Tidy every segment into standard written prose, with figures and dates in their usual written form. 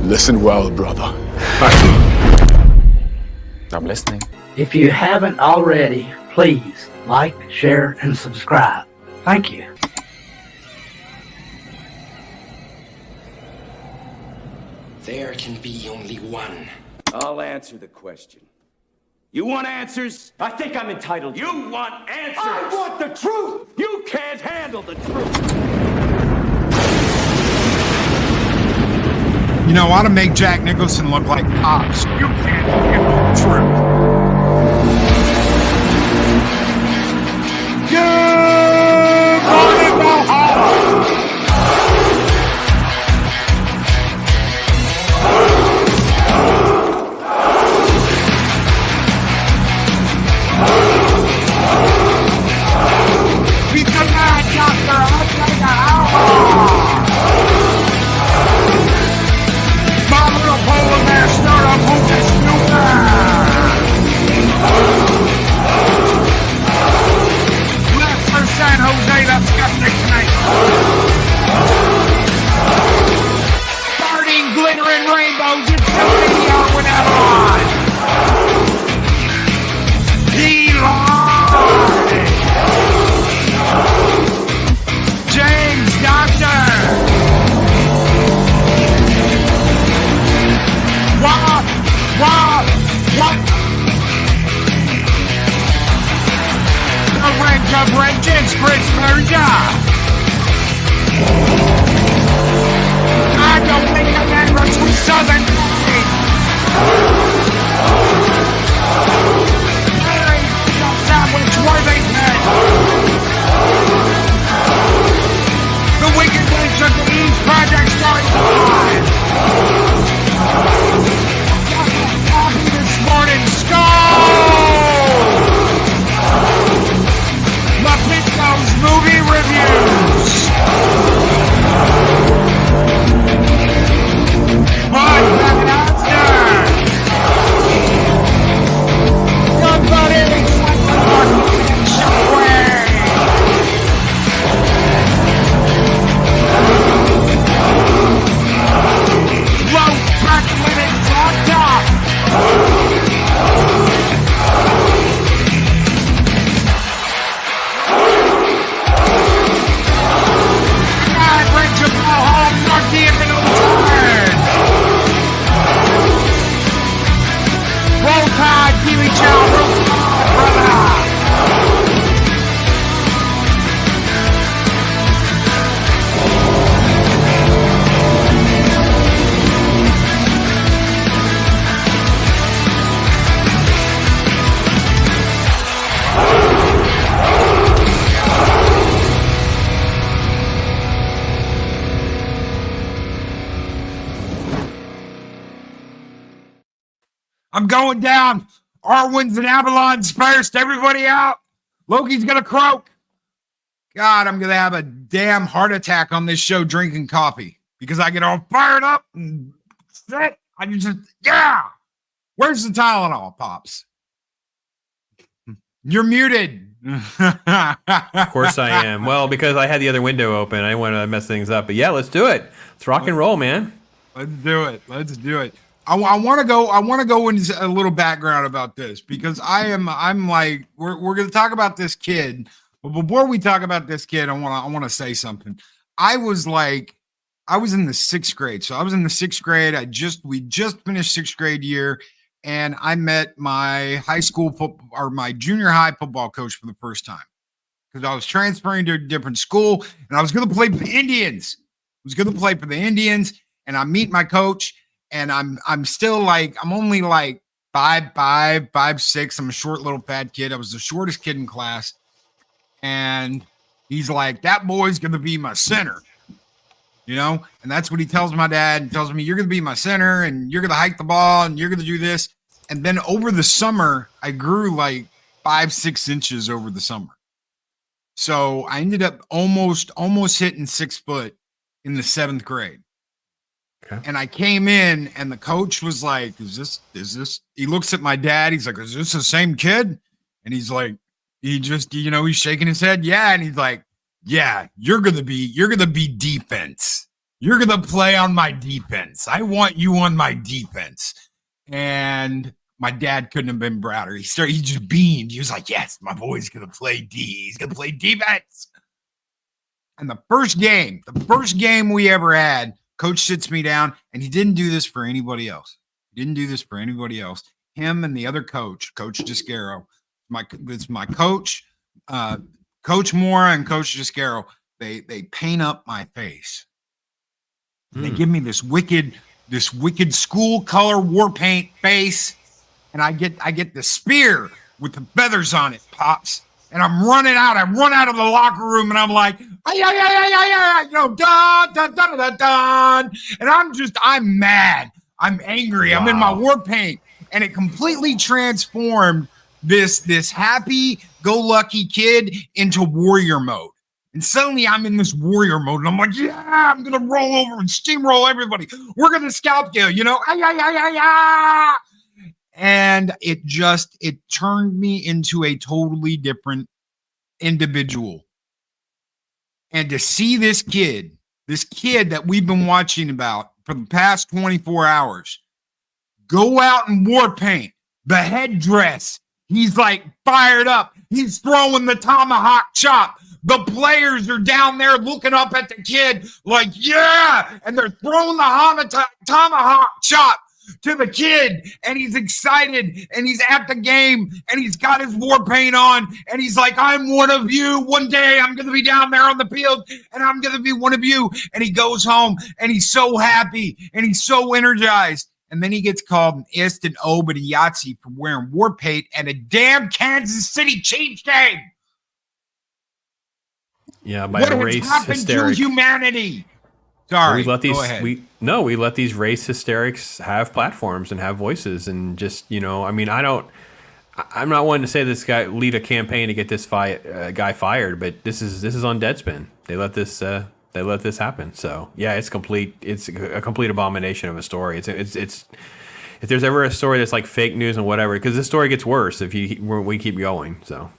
Listen well, brother. I'm listening. If you haven't already, please like, share, and subscribe. Thank you. There can be only one. I'll answer the question. You want answers? I think I'm entitled. You want answers? I want the truth! You can't handle the truth! You know, I ought to make Jack Nicholson look like Pops. You can't handle the truth. Good morning, Valhalla! He's the mad doctor! I'll take the outlaw! Mama, the polar bear, start up, who's a left for San Jose, that's Skeptic tonight. Starting glittering rainbows, it's the video with Avalon. James Doctor. What? The rank of Regis, Chris Merja. I don't think the members from Southern State. Sandwich Worthington. The Wicked Witch of the East Project starting live. Coffee this morning, Skull! Lapinto's movie reviews. Bud Bagnoster. Somebody excitement shockwave. Low crack limit locked up. God brings you all home, not deep and overturned. Roll Tide, Kiwi Chow, roll Tide, brother. I'm going down. Arwen's and Avalon's first. Everybody out. Loki's going to croak. God, I'm going to have a damn heart attack on this show drinking coffee because I get all fired up and sick. I just, yeah. Where's the Tylenol, Pops? You're muted. Of course I am. Well, because I had the other window open. I didn't want to mess things up. But yeah, let's do it. Let's rock and roll, man. Let's do it. Let's do it. I want to go into a little background about this because I'm like, we're going to talk about this kid. But before we talk about this kid, I want to say something. I was in the sixth grade. So I was in the sixth grade. We just finished sixth grade year. And I met my my junior high football coach for the first time because I was transferring to a different school and I was going to play for the Indians. And I meet my coach. And I'm still like, I'm only like 5'5", 5'6". I'm a short little fat kid. I was the shortest kid in class. And he's like, that boy's going to be my center, you know? And that's what he tells my dad. He tells me, you're going to be my center and you're going to hike the ball and you're going to do this. And then over the summer, I grew like 5-6 inches over the summer. So I ended up almost hitting 6 foot in the 7th grade. Okay. And I came in and the coach was like, is this, he looks at my dad. He's like, is this the same kid? And he's like, he's shaking his head. Yeah. And he's like, yeah, you're going to be defense. You're going to play on my defense. I want you on my defense. And my dad couldn't have been prouder. He just beamed. He was like, yes, my boy's going to play D. He's going to play defense. And the first game we ever had, coach sits me down, and he didn't do this for anybody else. Him and the other coach, Coach Giscaro, it's my coach, Coach Mora and Coach Giscaro. They paint up my face. They give me this wicked school color war paint face, and I get the spear with the feathers on it, Pops. And I'm running out. I run out of the locker room, and I'm like, dun, dun, dun, dun, dun, dun. And I'm mad. I'm angry. Wow. I'm in my war paint. And it completely transformed this happy-go-lucky kid into warrior mode. And suddenly I'm in this warrior mode, and I'm like, yeah, I'm going to roll over and steamroll everybody. We're going to scalp kill, And it turned me into a totally different individual. And to see this kid that we've been watching about for the past 24 hours, go out in war paint, the headdress, he's like fired up. He's throwing the tomahawk chop. The players are down there looking up at the kid like, yeah, and they're throwing the tomahawk chop to the kid, and he's excited, and he's at the game, and he's got his war paint on, and he's like, I'm one of you. One day I'm going to be down there on the field, and I'm going to be one of you. And he goes home, and he's so happy, and he's so energized. And then he gets called an ist and obed Yahtzee for wearing war paint at a damn Kansas City Chiefs game. Yeah, by what a race has happened hysteric. to humanity? Sorry, we let these go ahead. we let these race hysterics have platforms and have voices, and just I'm not one to say this guy lead a campaign to get this guy fired, but this is on Deadspin. They let this happen. So yeah, it's a complete abomination of a story. It's if there's ever a story that's like fake news and whatever, because this story gets worse if we keep going. So,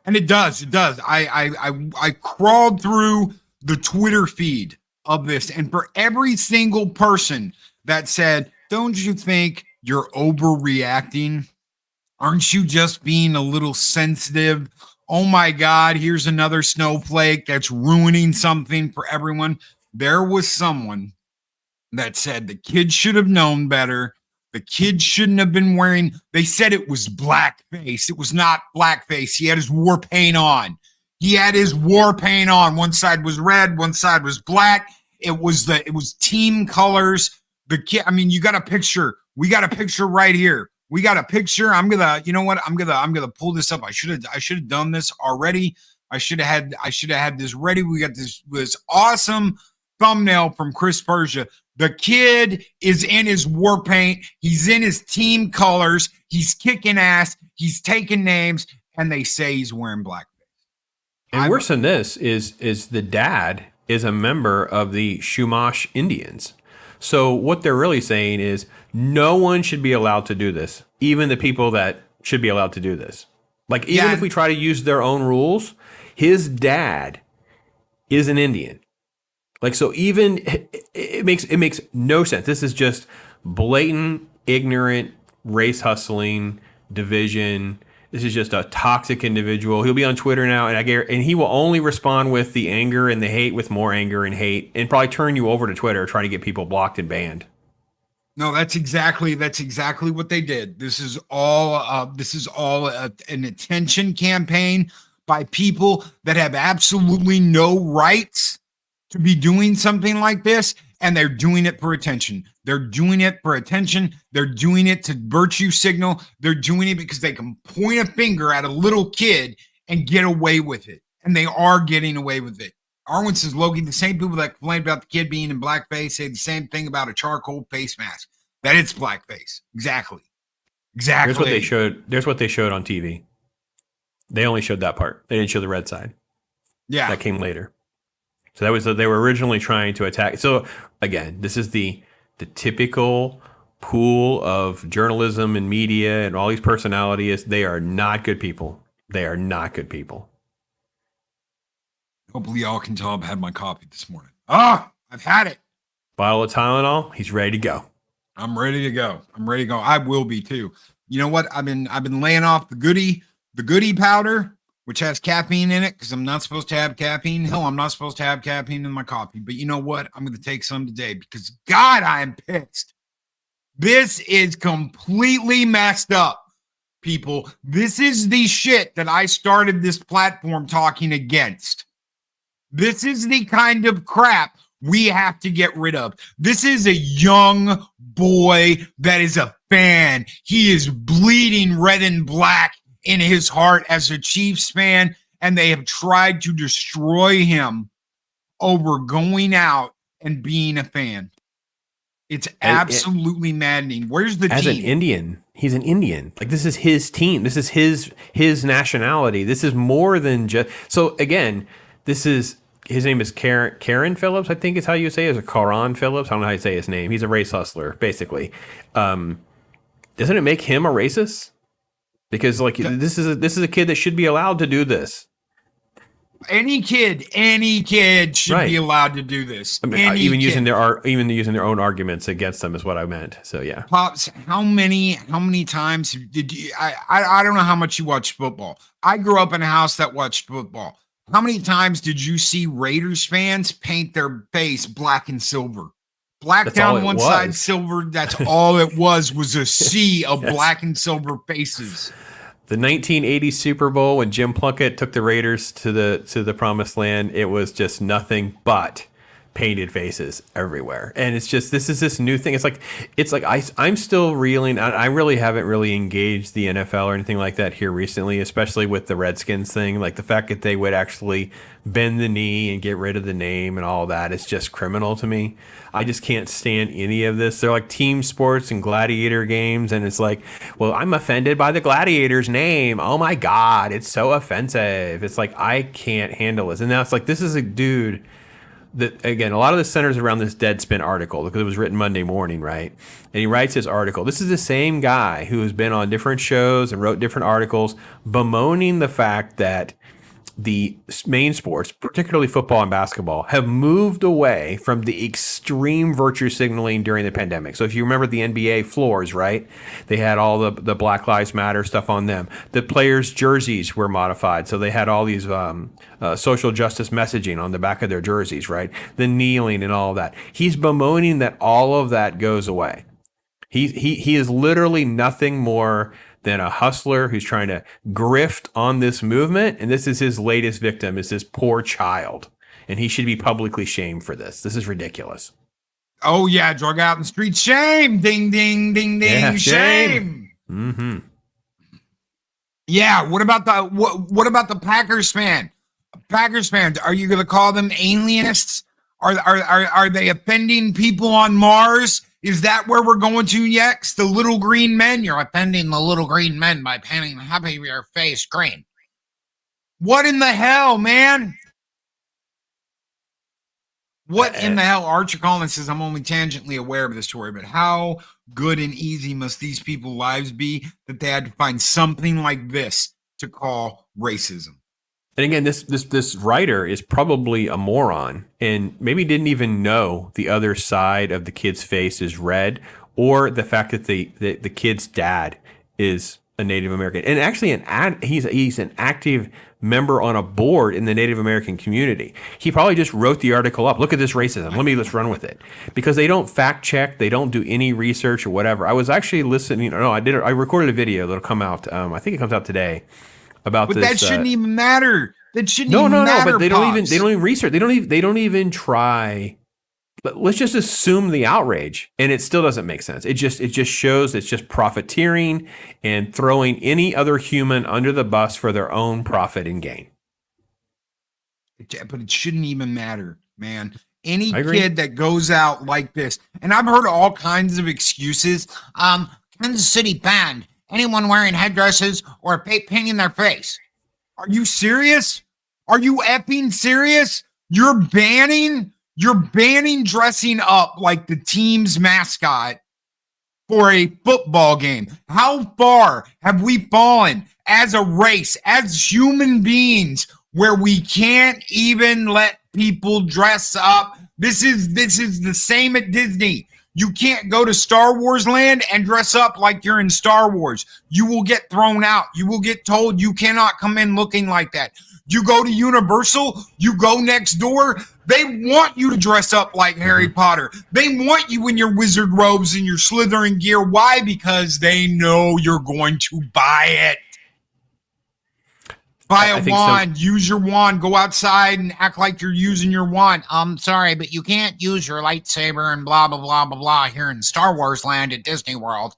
and it does. I crawled through the Twitter feed of this, and for every single person that said, don't you think you're overreacting? Aren't you just being a little sensitive? Oh my God, here's another snowflake that's ruining something for everyone. There was someone that said the kid should have known better. The kid shouldn't have been wearing, they said it was blackface. It was not blackface. He had his war paint on. One side was red, one side was black. It was team colors. The kid, you got a picture. We got a picture right here. We got a picture. I'm gonna pull this up. I should have done this already. I should have had this ready. We got this awesome thumbnail from Chris Persia. The kid is in his war paint. He's in his team colors. He's kicking ass. He's taking names, and they say he's wearing blackface. And worse than this is the dad is a member of the Chumash Indians. So what they're really saying is no one should be allowed to do this, even the people that should be allowed to do this. Like, even if we try to use their own rules, his dad is an Indian. Like, so even it makes no sense. This is just blatant, ignorant race hustling, division. This is just a toxic individual. He'll be on Twitter now, and he will only respond with the anger and the hate with more anger and hate, and probably turn you over to Twitter trying to get people blocked and banned. No, that's exactly what they did. This is all an attention campaign by people that have absolutely no rights to be doing something like this, and they're doing it for attention. They're doing it for attention. They're doing it to virtue signal. They're doing it because they can point a finger at a little kid and get away with it. And they are getting away with it. Arwen says, Loki, the same people that complained about the kid being in blackface say the same thing about a charcoal face mask. That it's blackface. Exactly. Here's what they showed. There's what they showed on TV. They only showed that part. They didn't show the red side. Yeah. That came later. So they were originally trying to attack. So again, this is the typical pool of journalism and media and all these personalities. They are not good people. They are not good people. Hopefully y'all can tell I've had my coffee this morning. Ah, I've had it. Bottle of Tylenol. He's ready to go. I'm ready to go. I will be too. You know what? I've been laying off the goody powder, which has caffeine in it, because I'm not supposed to have caffeine. Hell, I'm not supposed to have caffeine in my coffee. But you know what? I'm going to take some today because God, I am pissed. This is completely messed up, people. This is the shit that I started this platform talking against. This is the kind of crap we have to get rid of. This is a young boy that is a fan. He is bleeding red and black in his heart as a Chiefs fan, and they have tried to destroy him over going out and being a fan. It's absolutely maddening. Where's the team? As an Indian, he's an Indian. Like, this is his team. This is his nationality. This is more than just. So again, his name is Karen Phillips, I think is how you say it, or Karan Phillips. I don't know how you say his name. He's a race hustler, basically. Doesn't it make him a racist? Because like this is a kid that should be allowed to do this. Any kid should be allowed to do this. I mean, even using their own arguments against them is what I meant. So yeah. Pops, how many times did you? I don't know how much you watch football. I grew up in a house that watched football. How many times did you see Raiders fans paint their face black and silver? Black down one side, silver. That's all it was a sea of black and silver faces. The 1980 Super Bowl, when Jim Plunkett took the Raiders to the promised land, it was just nothing but painted faces everywhere. And it's just, this is this new thing. It's like I'm still reeling. I really haven't really engaged the NFL or anything like that here recently, especially with the Redskins thing. Like the fact that they would actually bend the knee and get rid of the name and all that is just criminal to me. I just can't stand any of this. They're like team sports and gladiator games, and it's like, well, I'm offended by the gladiator's name. Oh my God, it's so offensive. It's like, I can't handle this. And now it's like, this is a dude that, again, a lot of the centers around this Deadspin article, because it was written Monday morning, right? And he writes his article. This is the same guy who has been on different shows and wrote different articles bemoaning the fact that the main sports, particularly football and basketball, have moved away from the extreme virtue signaling during the pandemic. So if you remember the NBA floors, right? They had all the Black Lives Matter stuff on them. The players' jerseys were modified. So they had all these social justice messaging on the back of their jerseys, right? The kneeling and all of that. He's bemoaning that all of that goes away. He is literally nothing more than a hustler who's trying to grift on this movement. And this is his latest victim, is this poor child. And he should be publicly shamed for this. This is ridiculous. Oh, yeah. Drug out in the street. Shame. Ding, ding, ding, ding. Yeah, shame. Mm-hmm. Yeah. What about the Packers fan? Packers fans, are you going to call them alienists? Are they offending people on Mars? Is that where we're going to next? The little green men? You're offending the little green men by painting half of your face green. What in the hell, man? What in the hell? Archer Collins says, I'm only tangentially aware of this story, but how good and easy must these people's lives be that they had to find something like this to call racism? And again, this writer is probably a moron and maybe didn't even know the other side of the kid's face is red, or the fact that the kid's dad is a Native American. And actually, he's an active member on a board in the Native American community. He probably just wrote the article up. Look at this racism. Let's run with it. Because they don't fact check. They don't do any research or whatever. I was actually listening. No, I recorded a video that'll come out. I think it comes out today. But that shouldn't even matter. That shouldn't even matter. But they don't even research. They don't even try. Let's just assume the outrage, and it still doesn't make sense. It just shows it's just profiteering and throwing any other human under the bus for their own profit and gain. But it shouldn't even matter, man. Any kid that goes out like this, and I've heard all kinds of excuses. Kansas City banned anyone wearing headdresses or painting their face. Are you serious? Are you effing serious? You're banning dressing up like the team's mascot for a football game. How far have we fallen as a race, as human beings, where we can't even let people dress up This is the same at Disney. You can't go to Star Wars land and dress up like you're in Star Wars. You will get thrown out. You will get told you cannot come in looking like that. You go to Universal, you go next door, they want you to dress up like Harry Potter. They want you in your wizard robes and your Slytherin gear. Why? Because they know you're going to buy it. Buy a wand, use your wand, go outside and act like you're using your wand. I'm sorry, but you can't use your lightsaber and blah, blah, blah, blah, blah here in Star Wars land at Disney World.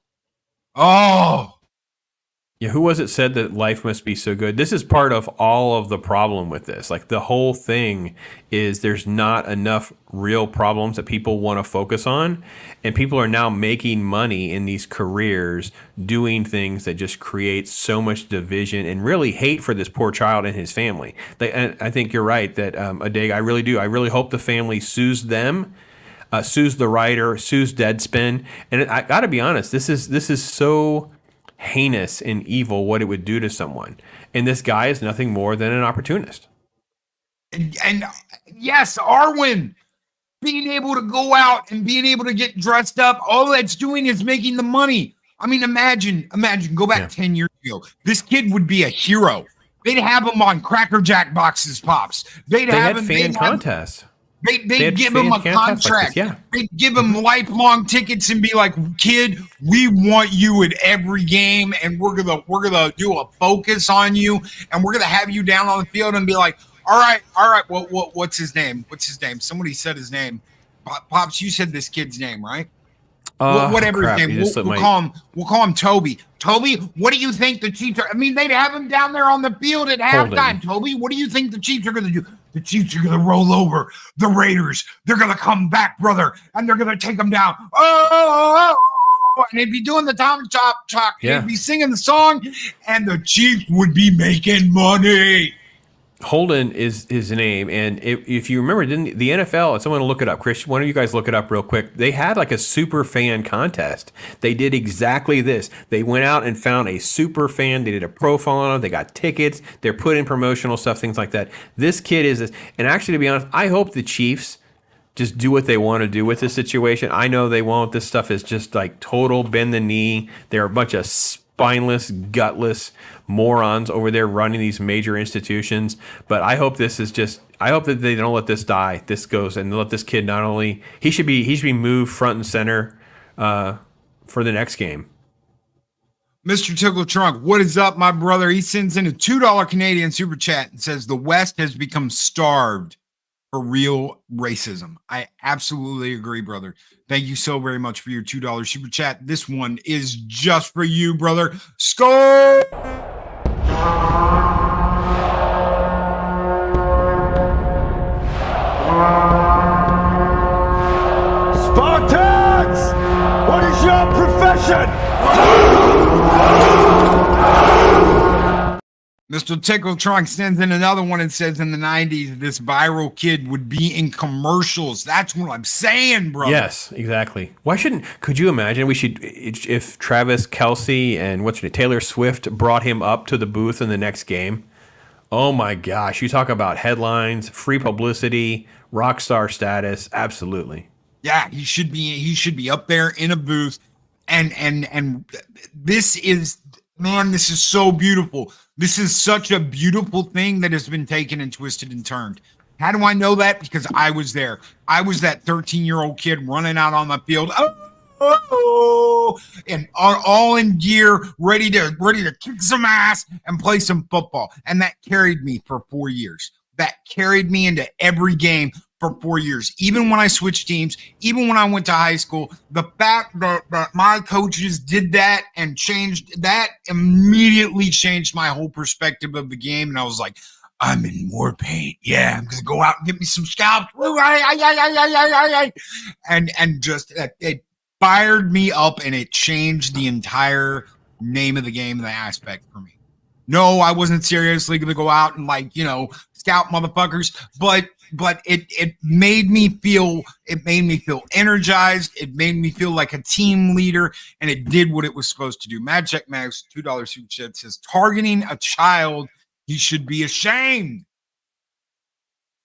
Oh. Yeah, who was it said that life must be so good? This is part of all of the problem with this. Like the whole thing is there's not enough real problems that people want to focus on. And people are now making money in these careers doing things that just create so much division and really hate for this poor child and his family. And I think you're right that, Adeg, I really do. I really hope the family sues them. Sues the writer, sues Deadspin. And I got to be honest, this is so heinous and evil what it would do to someone. And this guy is nothing more than an opportunist. And yes, Arwen, being able to go out and being able to get dressed up, all that's doing is making the money. I mean, imagine, go back 10 years ago. This kid would be a hero. They'd have him on Cracker Jack boxes, Pops. They had fan contests. They'd give him a contract. They'd give him lifelong tickets and be like, kid, we want you at every game, and we're gonna do a focus on you, and we're gonna have you down on the field and be like, all right. What's his name? Somebody said his name. Pops, you said this kid's name, right? Whatever his name. We'll call him Toby. Toby, what do you think the Chiefs are? I mean, they'd have him down there on the field at halftime. Toby, what do you think the Chiefs are going to do? The Chiefs are going to roll over the Raiders. They're going to come back, brother, and they're going to take them down. Oh, and they'd be doing the Tom Chalk. They'd be singing the song, and the Chiefs would be making money. Holden is his name, and if you remember, didn't the NFL? Someone will look it up. Chris, why don't you guys look it up real quick? They had like a super fan contest. They did exactly this. They went out and found a super fan. They did a profile on them. They got tickets. They're put in promotional stuff, things like that. This kid is this, and actually, to be honest, I hope the Chiefs just do what they want to do with this situation. I know they won't. This stuff is just like total bend the knee. They're a bunch of spineless, gutless morons over there running these major institutions. But I hope this is just, I hope that they don't let this die. This goes and let this kid not only, he should be moved front and center for the next game. Mr. Tickle Trunk, what is up, my brother? He sends in a $2 Canadian super chat and says the West has become starved for real racism. I absolutely agree, brother. Thank you so very much for your $2 super chat. This one is just for you, brother. Score! Spartans! What is your profession? Mr. Tickle Trunk sends in another one and says in the 90s, this viral kid would be in commercials. That's what I'm saying, bro. Yes, exactly. Why could you imagine if Travis Kelce and Taylor Swift brought him up to the booth in the next game? Oh my gosh. You talk about headlines, free publicity, rock star status. Absolutely. Yeah, he should be up there in a booth. And this is, man, this is so beautiful. This is such a beautiful thing that has been taken and twisted and turned. How do I know that? Because I was there. I was that 13-year-old kid running out on the field. And all in gear, ready to kick some ass and play some football. And that carried me for 4 years. That carried me into every game for 4 years. Even when I switched teams, even when I went to high school, the fact that my coaches did that and changed that immediately changed my whole perspective of the game. And I was like, I'm in more pain. Yeah, I'm going to go out and get me some scalps. And just it fired me up, and it changed the entire name of the game and the aspect for me. No, I wasn't seriously going to go out and scout motherfuckers, but it made me feel energized. It made me feel like a team leader, and it did what it was supposed to do. Mad Check Max, $2 super chat says, targeting a child, he should be ashamed,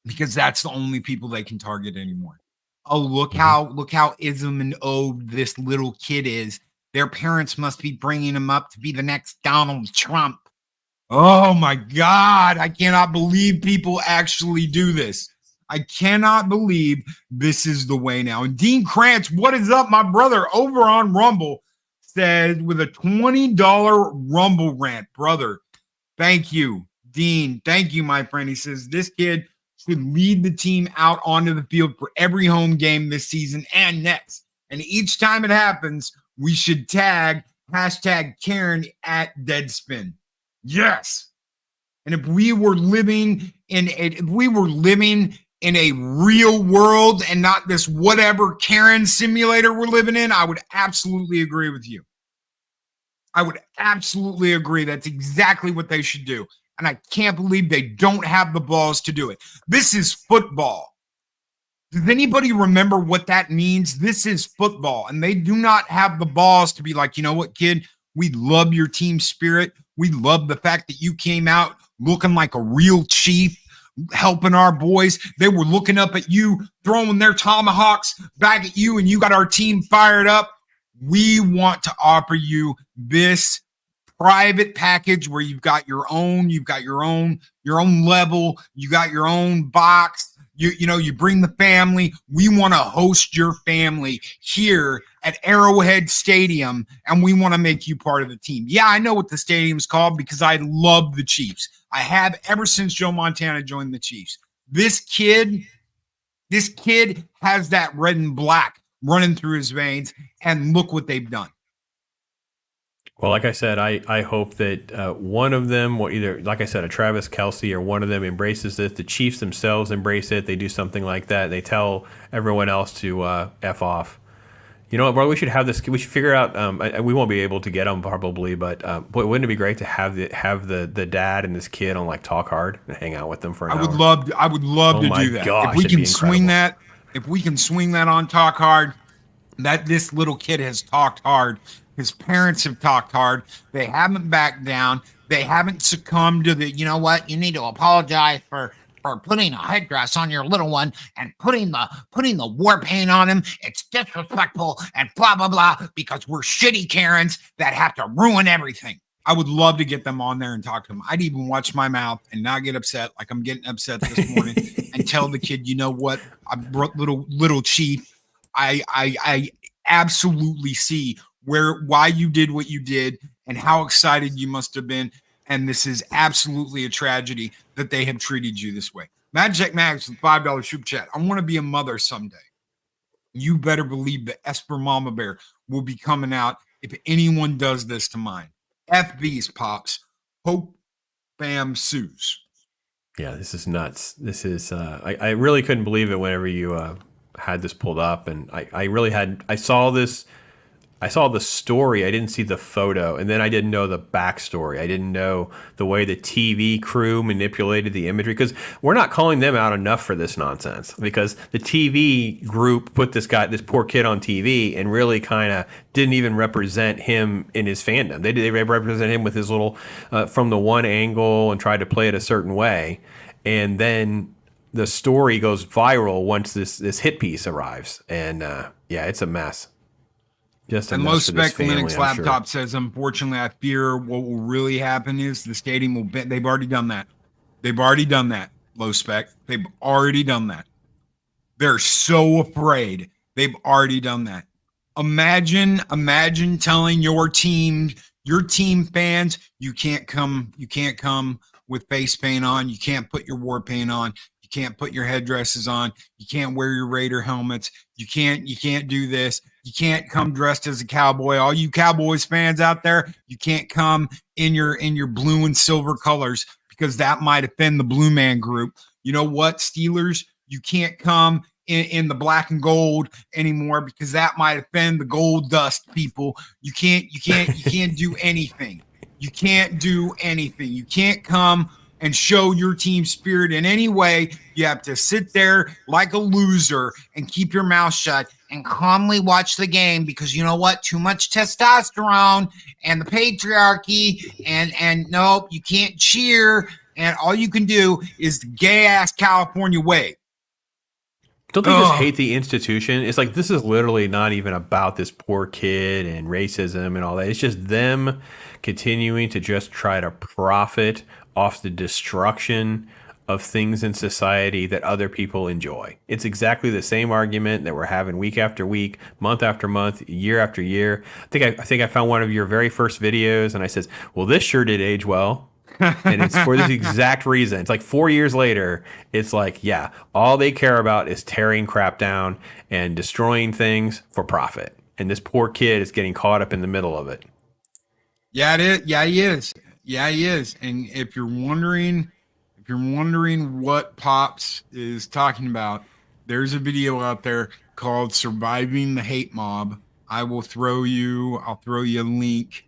because that's the only people they can target anymore. oh, look how ism and owed this little kid is. Their parents must be bringing him up to be the next Donald Trump. Oh my God, I cannot believe people actually do this. I cannot believe this is the way now. And Dean Krantz, what is up, my brother, over on Rumble, said with a $20 Rumble rant. Brother, thank you, Dean. Thank you, my friend. He says this kid should lead the team out onto the field for every home game this season and next. And each time it happens, we should tag hashtag Karen at Deadspin. Yes. And if we were living in a real world and not this whatever Karen simulator we're living in, I would absolutely agree with you. I would absolutely agree. That's exactly what they should do. And I can't believe they don't have the balls to do it. This is football. Does anybody remember what that means? This is football. And they do not have the balls to be like, you know what, kid? We love your team spirit. We love the fact that you came out looking like a real chief, helping our boys. They were looking up at you, throwing their tomahawks back at you, and you got our team fired up. We want to offer you this private package where you've got your own level, you got your own box. You bring the family. We want to host your family here at Arrowhead Stadium, and we want to make you part of the team. Yeah, I know what the stadium's called because I love the Chiefs. I have ever since Joe Montana joined the Chiefs. This kid has that red and black running through his veins, and look what they've done. Well, like I said, I hope that one of them, or either, like I said, a Travis Kelce or one of them embraces this. The Chiefs themselves embrace it. They do something like that. They tell everyone else to F off. You know what, bro? We should have this. We should figure out. We won't be able to get them probably, but wouldn't it be great to have the dad and this kid on like Talk Hard and hang out with them for an hour? I would love to do that. Gosh, if we can swing that, on Talk Hard, that this little kid has talked hard. His parents have talked hard. They haven't backed down. They haven't succumbed to the, you know what, you need to apologize for putting a headdress on your little one and putting the war paint on him. It's disrespectful and blah, blah, blah, because we're shitty Karens that have to ruin everything. I would love to get them on there and talk to them. I'd even watch my mouth and not get upset like I'm getting upset this morning and tell the kid, you know what, little chief, I absolutely see why you did what you did and how excited you must have been. And this is absolutely a tragedy that they have treated you this way. Magic Max with $5 super chat. I want to be a mother someday. You better believe the Esper Mama Bear will be coming out if anyone does this to mine. FB's Pops. Hope Bam Sues. Yeah, this is nuts. This is, I really couldn't believe it whenever you had this pulled up. And I saw this. I saw the story. I didn't see the photo. And then I didn't know the backstory. I didn't know the way the TV crew manipulated the imagery, because we're not calling them out enough for this nonsense, because the TV group put this poor kid on TV and really kind of didn't even represent him in his fandom. They represent him with his little, from the one angle, and tried to play it a certain way. And then the story goes viral once this hit piece arrives. And yeah, it's a mess. And Low Spec Linux Laptop says, unfortunately, I fear what will really happen is the stadium will bend. They've already done that. Low Spec. They've already done that. They're so afraid. They've already done that. Imagine telling your team fans, you can't come with face paint on. You can't put your war paint on. You can't put your headdresses on. You can't wear your Raider helmets. You can't do this. You can't come dressed as a cowboy. All you Cowboys fans out there, you can't come in your blue and silver colors, because that might offend the Blue Man Group. You know what, Steelers? You can't come in the black and gold anymore, because that might offend the gold dust people. You can't do anything. You can't do anything. You can't come and show your team spirit in any way. You have to sit there like a loser and keep your mouth shut and calmly watch the game, because you know what? Too much testosterone and the patriarchy, and nope, you can't cheer, and all you can do is the gay-ass California way. Don't they just hate the institution? It's like, this is literally not even about this poor kid and racism and all that. It's just them continuing to just try to profit off the destruction of things in society that other people enjoy. It's exactly the same argument that we're having week after week, month after month, year after year. I think I found one of your very first videos, and I says, well, this sure did age well. And it's for this exact reason. It's like 4 years later, it's like, yeah, all they care about is tearing crap down and destroying things for profit. And this poor kid is getting caught up in the middle of it. Yeah, it is. Yeah, he is. Yeah, he is. And if you're wondering what Pops is talking about, there's a video out there called Surviving the Hate Mob. I'll throw you a link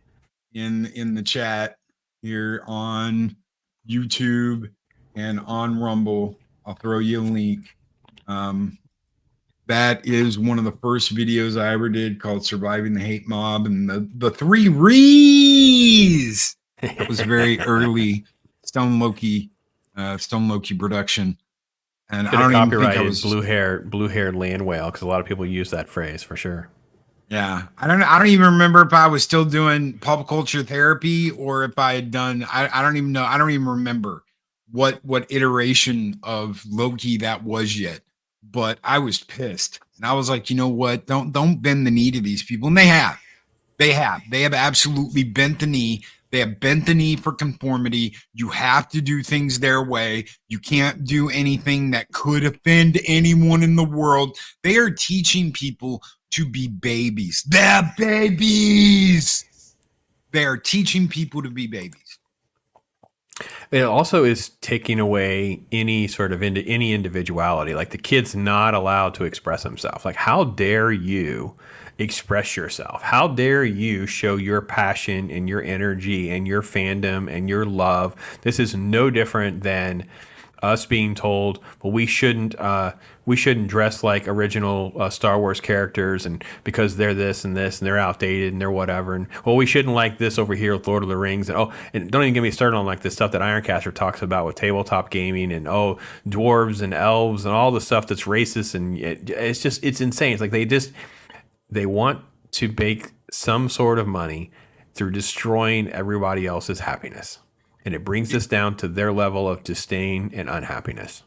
in the chat here on YouTube and on Rumble. I'll throw you a link. That is one of the first videos I ever did called Surviving the Hate Mob, and the 3 Rees. That was very early Stone Loki production. And I don't even think I was blue-haired land whale, because a lot of people use that phrase for sure. Yeah, I don't even remember if I was still doing pop culture therapy or if I had done. I don't even know. I don't even remember what iteration of Loki that was yet. But I was pissed, and I was like, you know what? Don't bend the knee to these people, and they have absolutely bent the knee. They have bent the knee for conformity. You have to do things their way. You can't do anything that could offend anyone in the world. They are teaching people to be babies. They're babies. They are teaching people to be babies. It also is taking away any sort of any individuality. Like, the kid's not allowed to express himself. Like, how dare you express yourself? How dare you show your passion and your energy and your fandom and your love? This is no different than us being told, well, we shouldn't dress like original Star Wars characters, and because they're this and they're outdated and they're whatever, and well, we shouldn't like this over here with Lord of the Rings, and don't even get me started on like this stuff that Ironcaster talks about with tabletop gaming, and dwarves and elves and all the stuff that's racist, and it's insane. It's like they want to make some sort of money through destroying everybody else's happiness. And it brings us down to their level of disdain and unhappiness.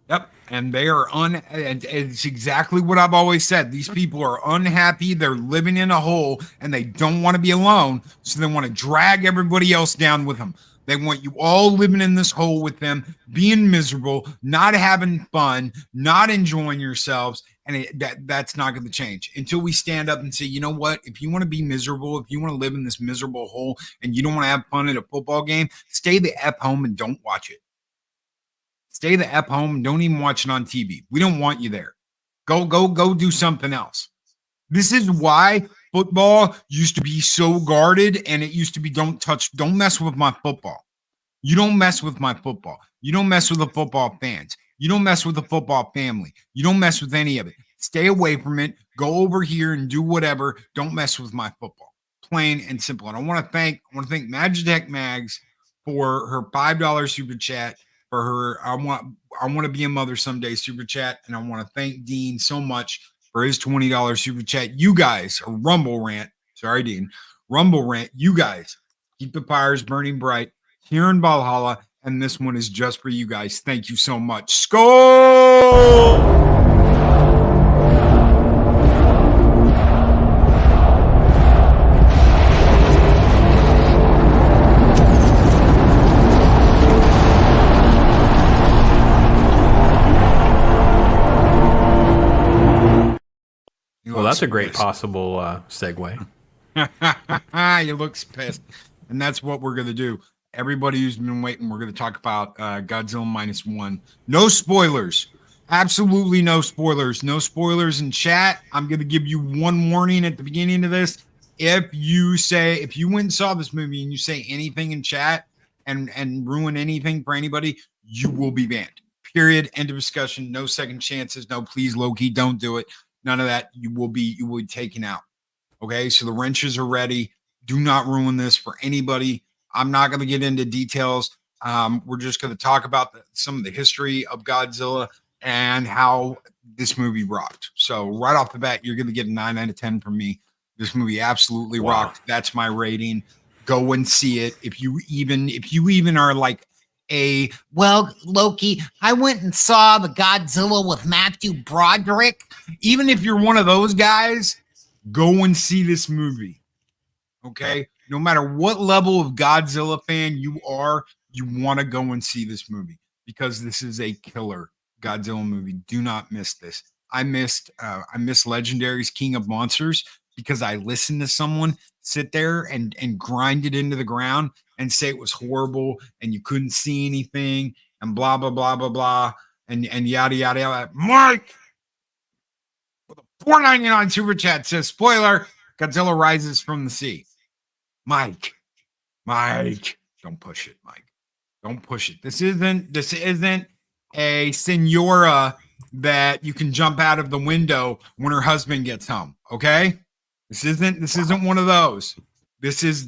Yep. And they are and it's exactly what I've always said. These people are unhappy. They're living in a hole, and they don't want to be alone. So they want to drag everybody else down with them. They want you all living in this hole with them, being miserable, not having fun, not enjoying yourselves. And that's not going to change until we stand up and say, you know what? If you want to be miserable, if you want to live in this miserable hole and you don't want to have fun at a football game, stay the F home and don't watch it. Stay the F home and don't even watch it on TV. We don't want you there. Go do something else. This is why football used to be so guarded, and it used to be don't mess with my football. You don't mess with my football. You don't mess with the football fans. You don't mess with the football family. You don't mess with any of it. Stay away from it. Go over here and do whatever. Don't mess with my football. Plain and simple. And I want to thank Magitech Mags for her $5 super chat, for her I want to be a mother someday super chat. And I want to thank Dean so much for his $20 super chat. You guys, a Rumble rant. Sorry, Dean. Rumble rant. You guys keep the fires burning bright here in Valhalla. And this one is just for you guys. Thank you so much. Skull! Well, that's a great possible segue. He looks pissed. And that's what we're going to do. Everybody who's been waiting, we're going to talk about Godzilla Minus One. No spoilers. Absolutely no spoilers. No spoilers in chat. I'm going to give you one warning at the beginning of this. If you went and saw this movie and you say anything in chat and ruin anything for anybody, you will be banned. Period. End of discussion. No second chances. No, please, Loki, don't do it. None of that. You will be taken out. Okay, so the wrenches are ready. Do not ruin this for anybody. I'm not going to get into details. We're just going to talk about some of the history of Godzilla. and how this movie rocked. So right off the bat, you're going to get a 9 out of 10 from me. This movie absolutely Wow. rocked. That's my rating. Go and see it. If you even are like well, Loki, I went and saw the Godzilla with Matthew Broderick. Even if you're one of those guys, go and see this movie. Okay? No matter what level of Godzilla fan you are, you want to go and see this movie because this is a killer Godzilla movie. Do not miss this. I missed Legendary's King of Monsters because I listened to someone sit there and grind it into the ground and say it was horrible and you couldn't see anything and blah blah blah blah blah and yada yada yada. Mike with a $4.99 super chat says, spoiler, Godzilla rises from the sea. Mike, don't push it, Mike. Don't push it. This isn't a senora that you can jump out of the window when her husband gets home. Okay, this isn't one of those. This is.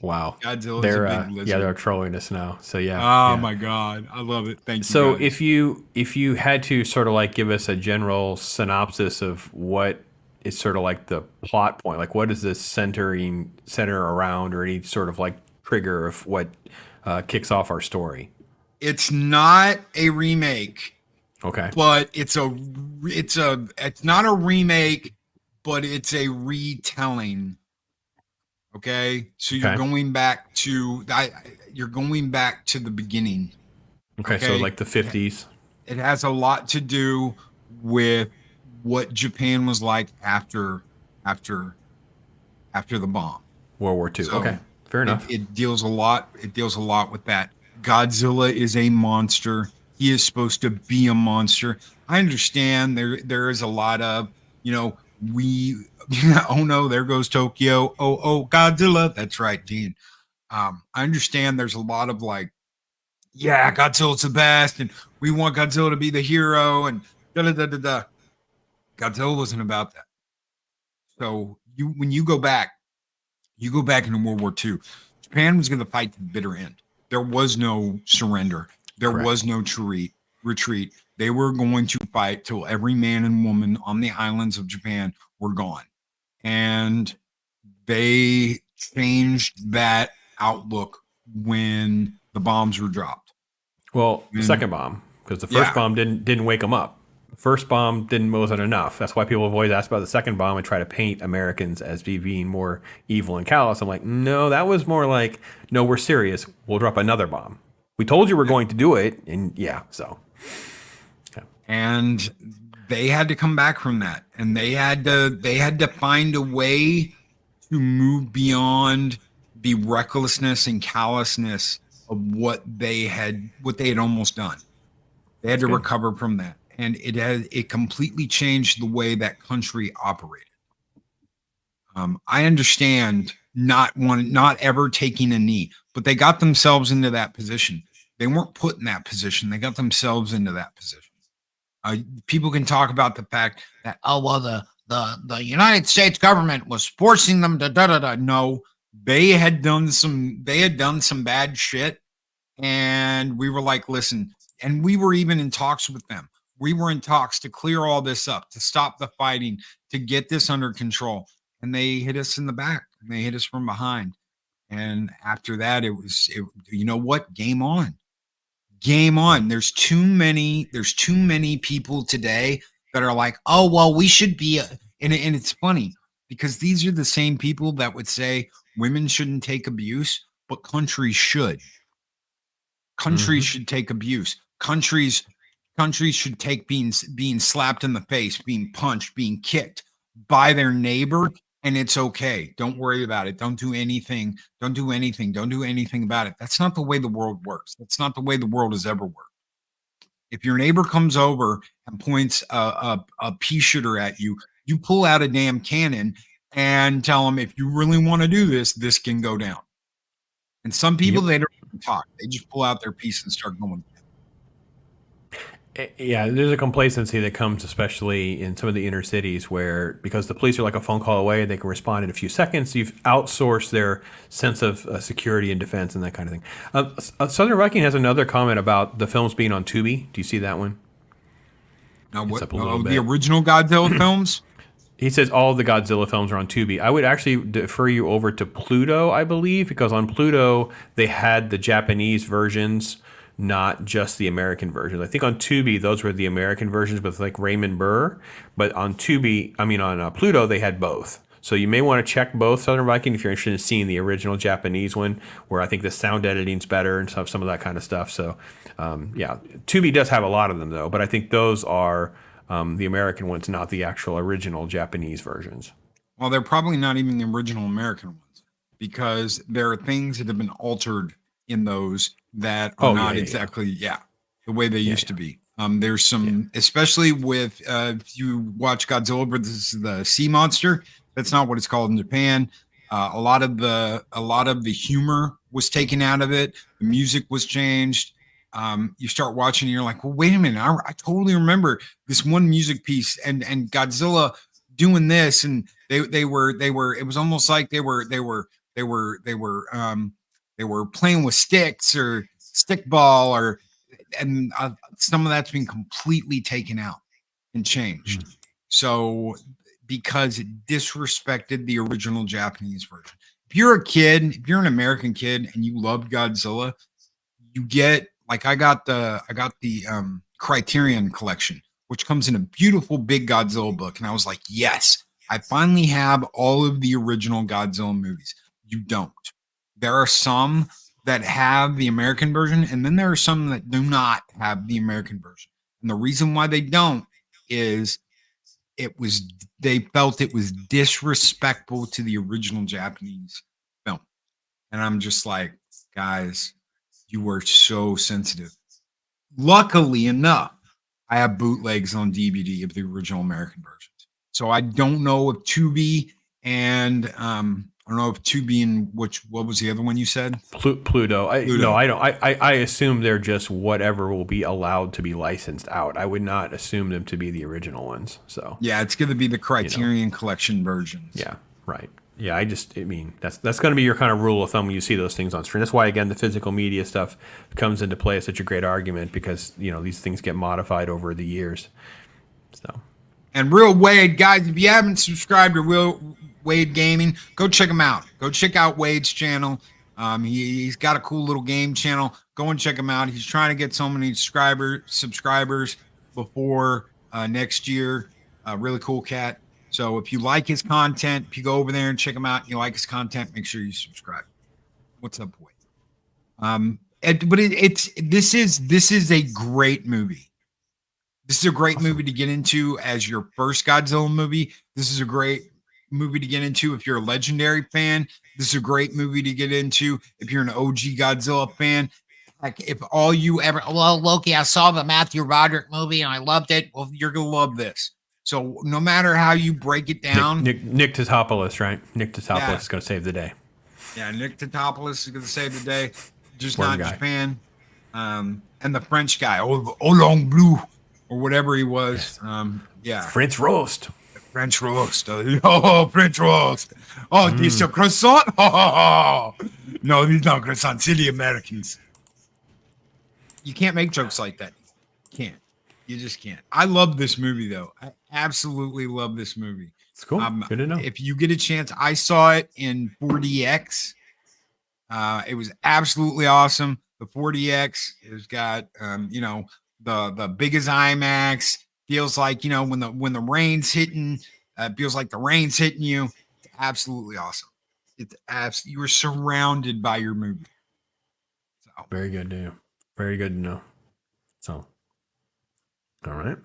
Wow. Godzilla's They're a big lizard. yeah, they're trolling us now. So yeah. Oh yeah. my god, I love it. Thank you. So guys. if you had to sort of like give us a general synopsis of what is sort of like the plot point, like what is this center around, or any sort of like trigger of what kicks off our story? It's not a remake. Okay. But it's not a remake, but it's a retelling. Okay, so you're going back to the beginning. Okay, so like the 50s. It has a lot to do with what Japan was like after the bomb. World War II. So okay, fair enough. It deals a lot with that. Godzilla is a monster. He is supposed to be a monster. I understand there is a lot of, oh no, there goes Tokyo. Oh, Godzilla. That's right, Dean. I understand there's a lot of like, yeah, Godzilla's the best, and we want Godzilla to be the hero, and da da da da da. Godzilla wasn't about that. So when you go back into World War II, Japan was going to fight to the bitter end. There was no surrender. There was no retreat. They were going to fight till every man and woman on the islands of Japan were gone. And they changed that outlook when the bombs were dropped. Well, the second bomb, because the first bomb didn't wake them up. The first bomb wasn't enough. That's why people have always asked about the second bomb and try to paint Americans as being more evil and callous. I'm like, no, that was more like, no, we're serious. We'll drop another bomb. We told you we're going to do it, and so. Yeah. And they had to come back from that, and they had to find a way to move beyond the recklessness and callousness of what they had almost done. They had to recover from that, and it completely changed the way that country operated. I understand not ever taking a knee, but they got themselves into that position. They weren't put in that position. They got themselves into that position. People can talk about the fact that, oh, well, the United States government was forcing them to da-da-da. No, they had done some bad shit. And we were like, listen, and we were even in talks with them. We were in talks to clear all this up, to stop the fighting, to get this under control. And they hit us in the back. And they hit us from behind. And after that, you know what? Game on. Game on. There's too many people today that are like, oh, well, we should be. And it's funny because these are the same people that would say women shouldn't take abuse, but countries should. Countries should take abuse. Countries should take being slapped in the face, being punched, being kicked by their neighbor. And it's okay. Don't worry about it. Don't do anything. Don't do anything about it. That's not the way the world works. That's not the way the world has ever worked. If your neighbor comes over and points a pea shooter at you, you pull out a damn cannon and tell them, if you really want to do this, this can go down. And some people, they don't talk. They just pull out their piece and start going. Yeah, there's a complacency that comes, especially in some of the inner cities, where because the police are like a phone call away, they can respond in a few seconds. You've outsourced their sense of security and defense and that kind of thing. Southern Viking has another comment about the films being on Tubi. Do you see that one? Now, It's what up a little the bit. original Godzilla films? He says all of the Godzilla films are on Tubi. I would actually defer you over to Pluto, I believe, because on Pluto they had the Japanese versions, not just the American versions. I think on Tubi those were the American versions with like Raymond Burr, but on Pluto they had both. So you may want to check both Southern Viking if you're interested in seeing the original Japanese one, where I think the sound editing's better and some of that kind of stuff. So yeah, Tubi does have a lot of them though, but I think those are the American ones, not the actual original Japanese versions. Well, they're probably not even the original American ones because there are things that have been altered in those that are not exactly the way they used to be. There's some, especially with if you watch Godzilla versus the Sea Monster, that's not what it's called in Japan. A lot of the humor was taken out of it. The music was changed. You start watching and you're like, well, wait a minute. I totally remember this one music piece and Godzilla doing this. And they were, it was almost like they were playing with sticks or stickball and some of that's been completely taken out and changed. So because it disrespected the original Japanese version. If you're an American kid and you love Godzilla, you get, like I got the Criterion collection, which comes in a beautiful big Godzilla book. And I was like, yes, I finally have all of the original Godzilla movies. You don't. There are some that have the American version, and then there are some that do not have the American version. And the reason why they don't is they felt it was disrespectful to the original Japanese film. And I'm just like, guys, you were so sensitive. Luckily enough, I have bootlegs on DVD of the original American versions. So I don't know if Tubi and I don't know if Tubi and what was the other one you said? Pluto. No, I don't. I assume they're just whatever will be allowed to be licensed out. I would not assume them to be the original ones. So yeah, it's going to be the Criterion Collection versions. Yeah, right. Yeah, I mean, that's going to be your kind of rule of thumb when you see those things on screen. That's why, again, the physical media stuff comes into play as such a great argument because, these things get modified over the years. So, and Real Wade, guys, if you haven't subscribed to Real Wade Gaming, go check him out. Go check out Wade's channel. He's got a cool little game channel. Go and check him out. He's trying to get so many subscribers before next year. Really cool cat. So if you like his content, if you go over there and check him out, and you like his content, make sure you subscribe. What's up, boy? This is a great movie. This is a great movie to get into as your first Godzilla movie. This is a great movie to get into if you're a Legendary fan. This is a great movie to get into if you're an OG Godzilla fan. Like if all you ever, well, Loki, I saw the Matthew Broderick movie and I loved it. Well, you're gonna love this. So no matter how you break it down, Nick Tatopoulos, right? Nick Tatopoulos is going to save the day. Yeah, Nick Tatopoulos is going to save the day. Just Word not guy. Japan. And the French guy, Olong Blue, or whatever he was. French roast. French roast. French roast. Oh, these are croissant? No, these not croissant. Silly Americans. You can't make jokes like that. You can't. You just can't. I love this movie, though. I absolutely love this movie. It's cool. Good to know. If you get a chance, I saw it in 4DX. It was absolutely awesome. The 4DX has got, the biggest IMAX. Feels like, when the rain's hitting, feels like the rain's hitting you. It's absolutely awesome. You were surrounded by your movie. So. Very good to know. Very good to know. So. All right.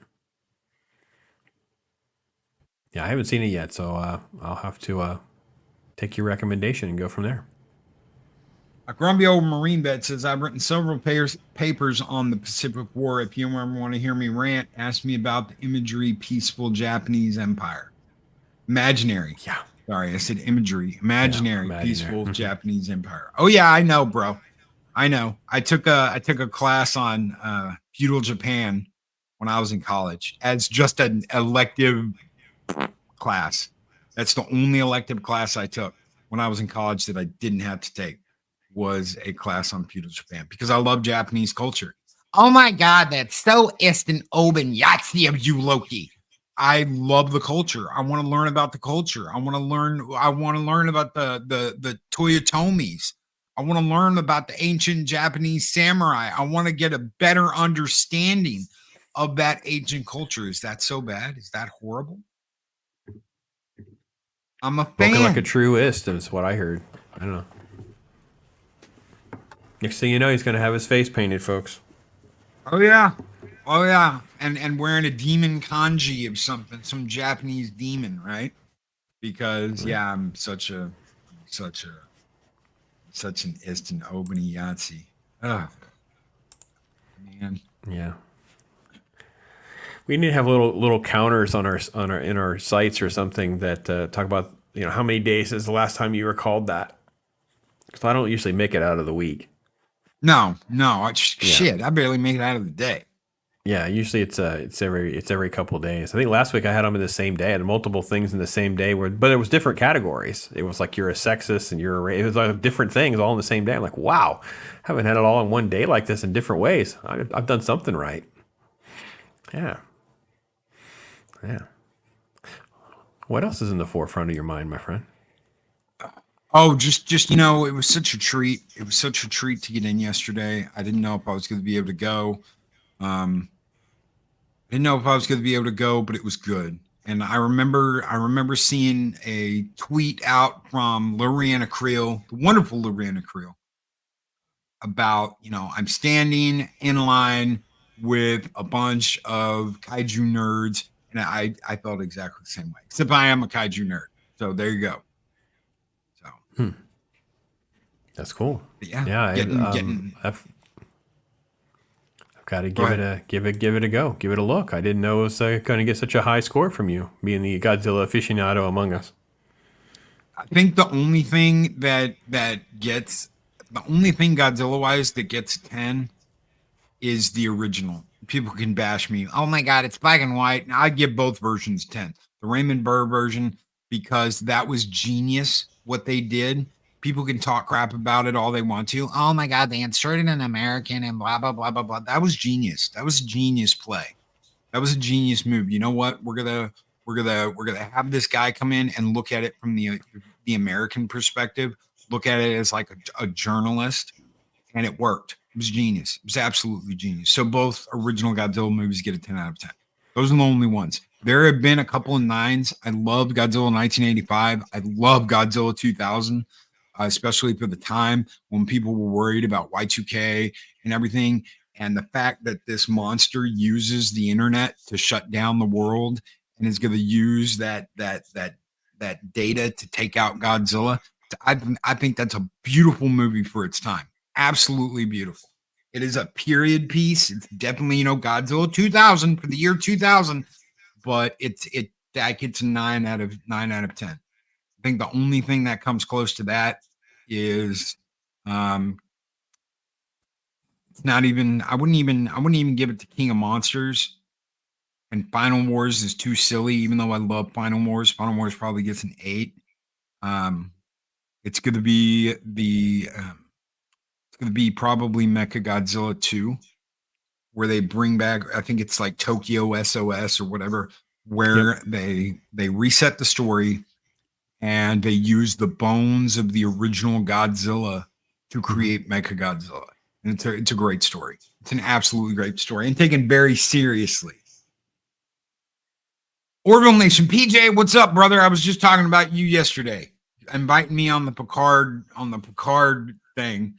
Yeah, I haven't seen it yet, so I'll have to take your recommendation and go from there. A grumpy old Marine vet says, I've written several papers on the Pacific War. If you ever want to hear me rant, ask me about the imagery, peaceful Japanese empire. Imaginary. Yeah. Sorry, I said imagery. Imaginary. Peaceful Japanese empire. Oh, yeah, I know, bro. I know. I took a class on feudal Japan when I was in college as just an elective class. That's the only elective class I took when I was in college that I didn't have to take, was a class on feudal Japan, because I love Japanese culture. Oh my God, that's so Eastern Oben Yahtzee of you, Loki. I love the culture. I want to learn about the culture. I want to learn about the Toyotomis. I want to learn about the ancient Japanese samurai. I want to get a better understanding of that ancient culture. Is that so bad? Is that horrible? I'm a fan. Spoken like a truist is what I heard. I don't know. Next thing you know, he's going to have his face painted, folks. Oh yeah. Oh yeah. And wearing a demon kanji of something, some Japanese demon, right? Because yeah, I'm such an instant Obani Yahtzee. Oh man. Yeah. We need to have little counters on our in our sites or something that talk about, you know, how many days is the last time you recalled that? Because I don't usually make it out of the week. No, shit. I barely make it out of the day. Yeah, usually it's every couple of days. I think last week I had them in the same day. I had multiple things in the same day, but it was different categories. It was like you're a sexist and it was like different things all in the same day. I'm like, wow, haven't had it all in one day like this in different ways. I've done something right. Yeah. What else is in the forefront of your mind, my friend? Oh, just you know, it was such a treat. It was such a treat to get in yesterday. I didn't know if I was going to be able to go. I didn't know if I was going to be able to go, but it was good. And I remember seeing a tweet out from Loriana Creel, the wonderful Loriana Creel, about, you know, I'm standing in line with a bunch of kaiju nerds, and I felt exactly the same way. Except I am a kaiju nerd, so there you go. So. That's cool. Yeah. I've got to give it a go. Give it a look. I didn't know it was going to get such a high score from you, being the Godzilla aficionado among us. I think the only thing Godzilla wise that gets 10 is the original. People can bash me. Oh my God, it's black and white. I give both versions 10. The Raymond Burr version, because that was genius what they did. People can talk crap about it all they want to. Oh my God, they inserted an American and blah, blah, blah, blah, blah. That was genius. That was a genius play. That was a genius move. You know what? We're gonna have this guy come in and look at it from the American perspective. Look at it as like a journalist, and it worked. It was genius. It was absolutely genius. So both original Godzilla movies get a 10 out of 10. Those are the only ones. There have been a couple of 9s. I love Godzilla 1985. I love Godzilla 2000. Especially for the time when people were worried about Y2K and everything. And the fact that this monster uses the internet to shut down the world and is going to use that data to take out Godzilla. I think that's a beautiful movie for its time. Absolutely beautiful. It is a period piece. It's definitely, you know, Godzilla 2000 for the year 2000, but that gets a 9 out of 10. I think the only thing that comes close to that is it's not even I wouldn't even give it to King of Monsters, and Final Wars is too silly, even though I love Final Wars. Final Wars probably gets an 8. It's gonna be probably Mechagodzilla 2, where they bring back, I think it's like Tokyo SOS or whatever, where they reset the story and they use the bones of the original Godzilla to create Mechagodzilla. And it's a great story. It's an absolutely great story and taken very seriously. Orville Nation, PJ, what's up, brother? I was just talking about you yesterday, inviting me on the Picard thing.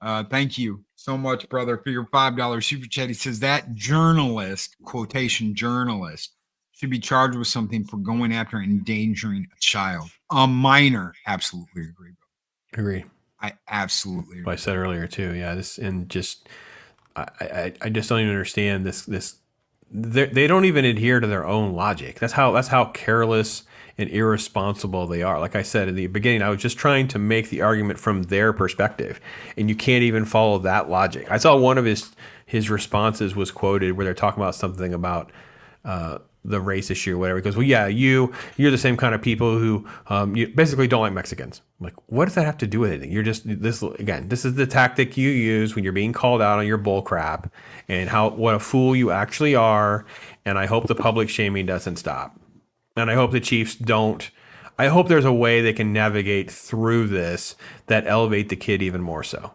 Thank you so much, brother, for your $5 super chat. He says that journalist, quotation journalist, should be charged with something for going after endangering a child. A minor. Absolutely agree, bro. Agree. I absolutely agree. What I said earlier too. Yeah. I just don't even understand this. They don't even adhere to their own logic. That's how careless and irresponsible they are. Like I said in the beginning, I was just trying to make the argument from their perspective, and you can't even follow that logic. I saw one of his responses was quoted where they're talking about something about the race issue or whatever. He goes, well, yeah, you're the same kind of people who you basically don't like Mexicans. I'm like, what does that have to do with anything? You're just this is the tactic you use when you're being called out on your bull crap and what a fool you actually are. And I hope the public shaming doesn't stop. And I hope the Chiefs don't. I hope there's a way they can navigate through this that elevate the kid even more so.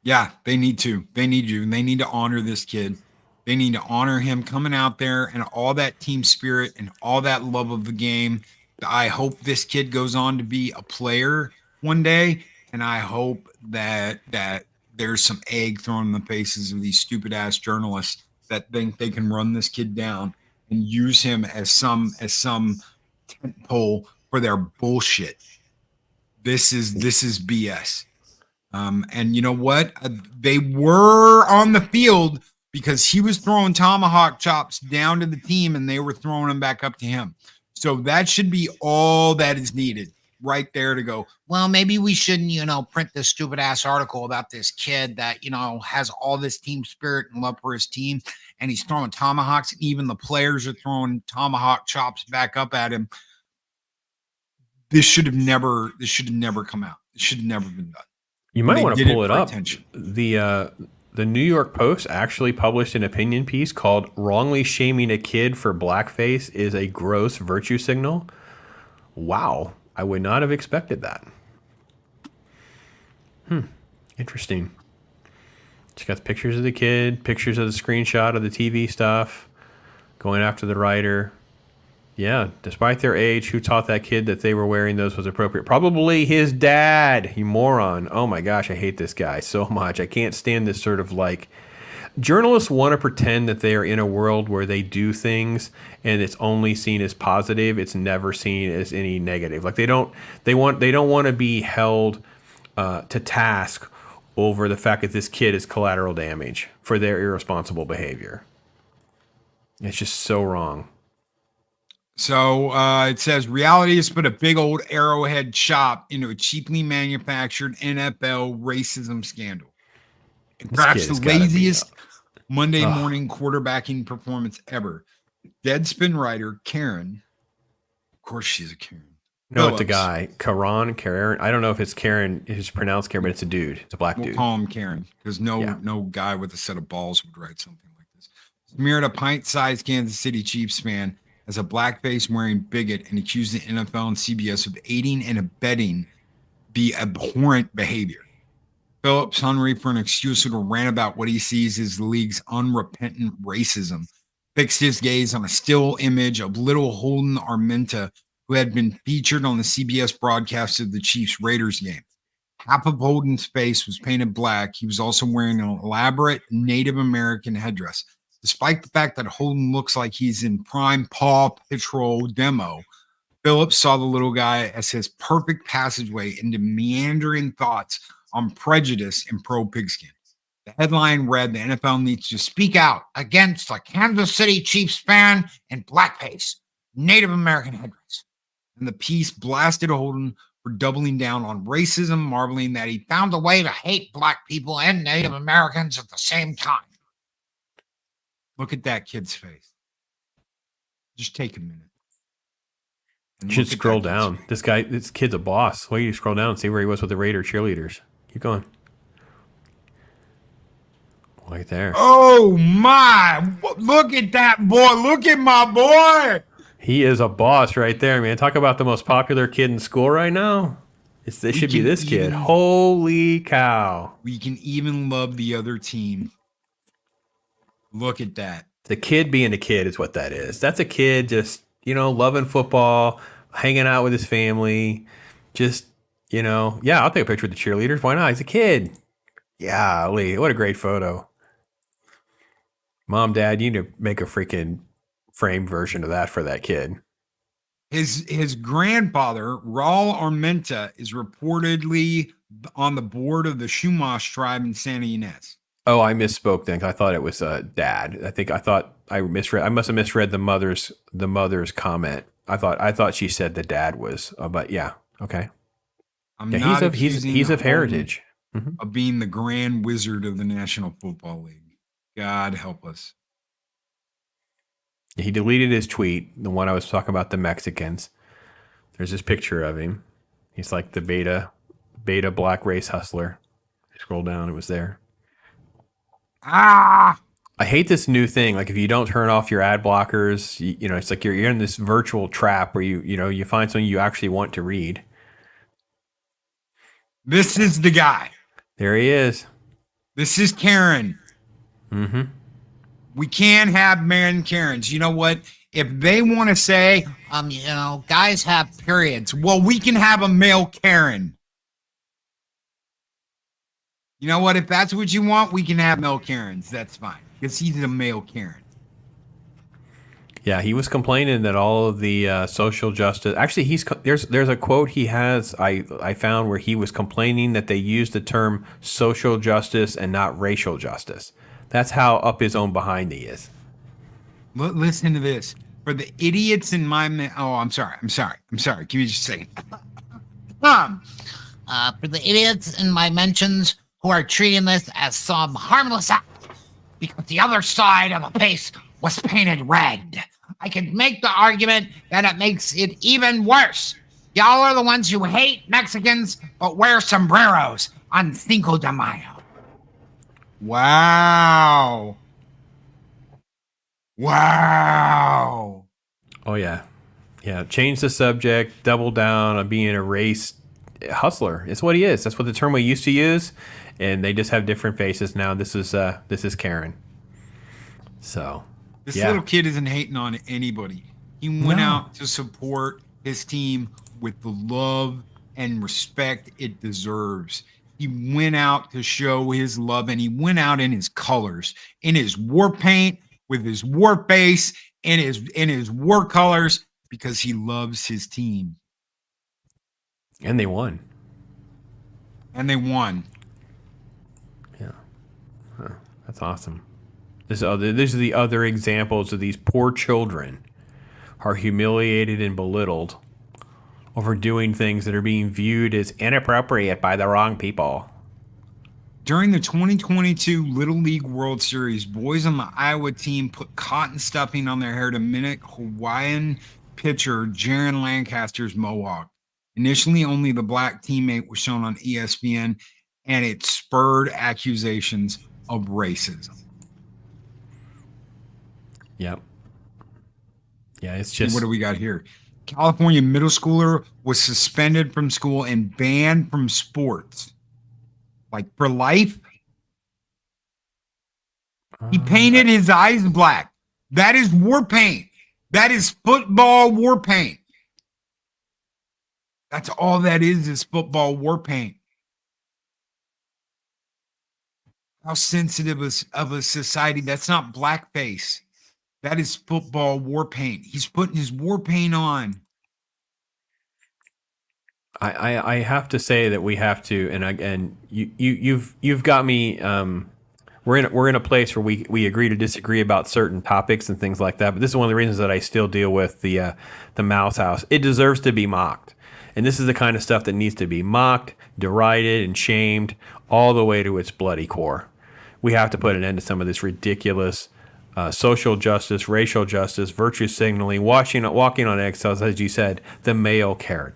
Yeah, they need to. They need you. And they need to honor this kid. They need to honor him coming out there and all that team spirit and all that love of the game. I hope this kid goes on to be a player one day. And I hope that there's some egg thrown in the faces of these stupid ass journalists that think they can run this kid down and use him as some tent pole for their bullshit. This is BS. And you know what? They were on the field because he was throwing tomahawk chops down to the team and they were throwing them back up to him. So that should be all that is needed right there to go, well, maybe we shouldn't, print this stupid ass article about this kid that, has all this team spirit and love for his team. And he's throwing tomahawks. And even the players are throwing tomahawk chops back up at him. This should have never come out. It should have never been done. You might want to pull it up. Attention. The New York Post actually published an opinion piece called "Wrongly Shaming a Kid for Blackface is a Gross Virtue Signal." Wow, I would not have expected that. Interesting. She got pictures of the kid, pictures of the screenshot of the TV stuff, going after the writer. Yeah, despite their age, who taught that kid that they were wearing those was appropriate? Probably his dad, you moron. Oh my gosh, I hate this guy so much. I can't stand this sort of journalists want to pretend that they are in a world where they do things and it's only seen as positive. It's never seen as any negative. They don't want to be held to task over the fact that this kid is collateral damage for their irresponsible behavior. It's just so wrong. So it says reality has put a big old Arrowhead chop into a cheaply manufactured NFL racism scandal. Perhaps the laziest Monday morning quarterbacking performance ever. Deadspin writer Karen, of course she's a Karen. No, it's a guy. Karen. I don't know if it's Karen. It's pronounced Karen, but it's a dude. It's a black dude. We'll call him Karen because no guy with a set of balls would write something like this. Smeared a pint-sized Kansas City Chiefs fan as a blackface wearing bigot and accused the NFL and CBS of aiding and abetting the abhorrent behavior. Phillips, hungry for an excuse to rant about what he sees as the league's unrepentant racism, fixed his gaze on a still image of little Holden Armenta, who had been featured on the CBS broadcast of the Chiefs-Raiders game. Half of Holden's face was painted black. He was also wearing an elaborate Native American headdress. Despite the fact that Holden looks like he's in prime Paw Patrol demo, Phillips saw the little guy as his perfect passageway into meandering thoughts on prejudice and pro-pigskin. The headline read, the NFL needs to speak out against a Kansas City Chiefs fan in blackface, Native American headdress. And the piece blasted Holden for doubling down on racism, marveling that he found a way to hate black people and Native Americans at the same time. Look at that kid's face. Just take a minute. You should scroll down. This kid's a boss. Why don't you scroll down and see where he was with the Raider cheerleaders? Keep going. Right there. Oh, my. Look at that boy. Look at my boy. He is a boss right there, man. Talk about the most popular kid in school right now. This should be this kid. Holy cow. We can even love the other team. Look at that. The kid being a kid is what that is. That's a kid just, loving football, hanging out with his family. Just, I'll take a picture with the cheerleaders. Why not? He's a kid. Golly, what a great photo. Mom, Dad, you need to make a freaking framed version of that for that kid. His grandfather, Raul Armenta, is reportedly on the board of the Chumash tribe in Santa Ynez. Oh, I misspoke then. I thought it was dad. I thought I misread. I must have misread the mother's comment I thought she said the dad was, but yeah, okay. I'm Yeah, not he's of heritage. of being the grand wizard of the National Football League. God help us. He deleted his tweet, the one I was talking about the Mexicans. There's this picture of him. He's like the beta black race hustler. Scroll down, it was there. Ah, I hate this new thing. Like if you don't turn off your ad blockers, you know, it's like you're in this virtual trap where you find something you actually want to read. this is the guy. There he is. This is Karen. Mm-hmm. We can't have man Karens. You know what? If they want to say, guys have periods, well, we can have a male Karen. You know what? If that's what you want, we can have male Karens. That's fine. Because he's a male Karen. Yeah, he was complaining that all of the social justice. Actually, there's a quote he has I found where he was complaining that they used the term social justice and not racial justice. That's how up his own behind he is. Listen to this. For the idiots in my I'm sorry. Give me just a second. For the idiots in my mentions who are treating this as some harmless act because the other side of a face was painted red, I could make the argument that it makes it even worse. Y'all are the ones who hate Mexicans but wear sombreros on Cinco de Mayo. Wow. Oh yeah. Change the subject, double down on being a race hustler. It's what he is. That's what the term we used to use, and they just have different faces now. This is Karen. So this little kid isn't hating on anybody. He went out to support his team with the love and respect it deserves. He went out to show his love, and he went out in his colors, in his war paint, with his war face, in his war colors, because he loves his team. And they won. Yeah. Huh. That's awesome. These are the other examples of these poor children are humiliated and belittled over doing things that are being viewed as inappropriate by the wrong people. During the 2022 Little League World Series, boys on the Iowa team put cotton stuffing on their hair to mimic Hawaiian pitcher Jaron Lancaster's mohawk. Initially, only the black teammate was shown on ESPN, and it spurred accusations of racism. Yep. Yeah, it's just... What do we got here? California middle schooler was suspended from school and banned from sports. Like for life. He painted his eyes black. That is war paint. That is football war paint. That's all that is football war paint. How sensitive of a society. That's not blackface. That is football war paint. He's putting his war paint on. I have to say that we have to, and you've got me. We're in a place where we agree to disagree about certain topics and things like that. But this is one of the reasons that I still deal with the Mouse House. It deserves to be mocked, and this is the kind of stuff that needs to be mocked, derided, and shamed all the way to its bloody core. We have to put an end to some of this ridiculous social justice, racial justice, virtue signaling, walking on eggshells, as you said, the male Karen.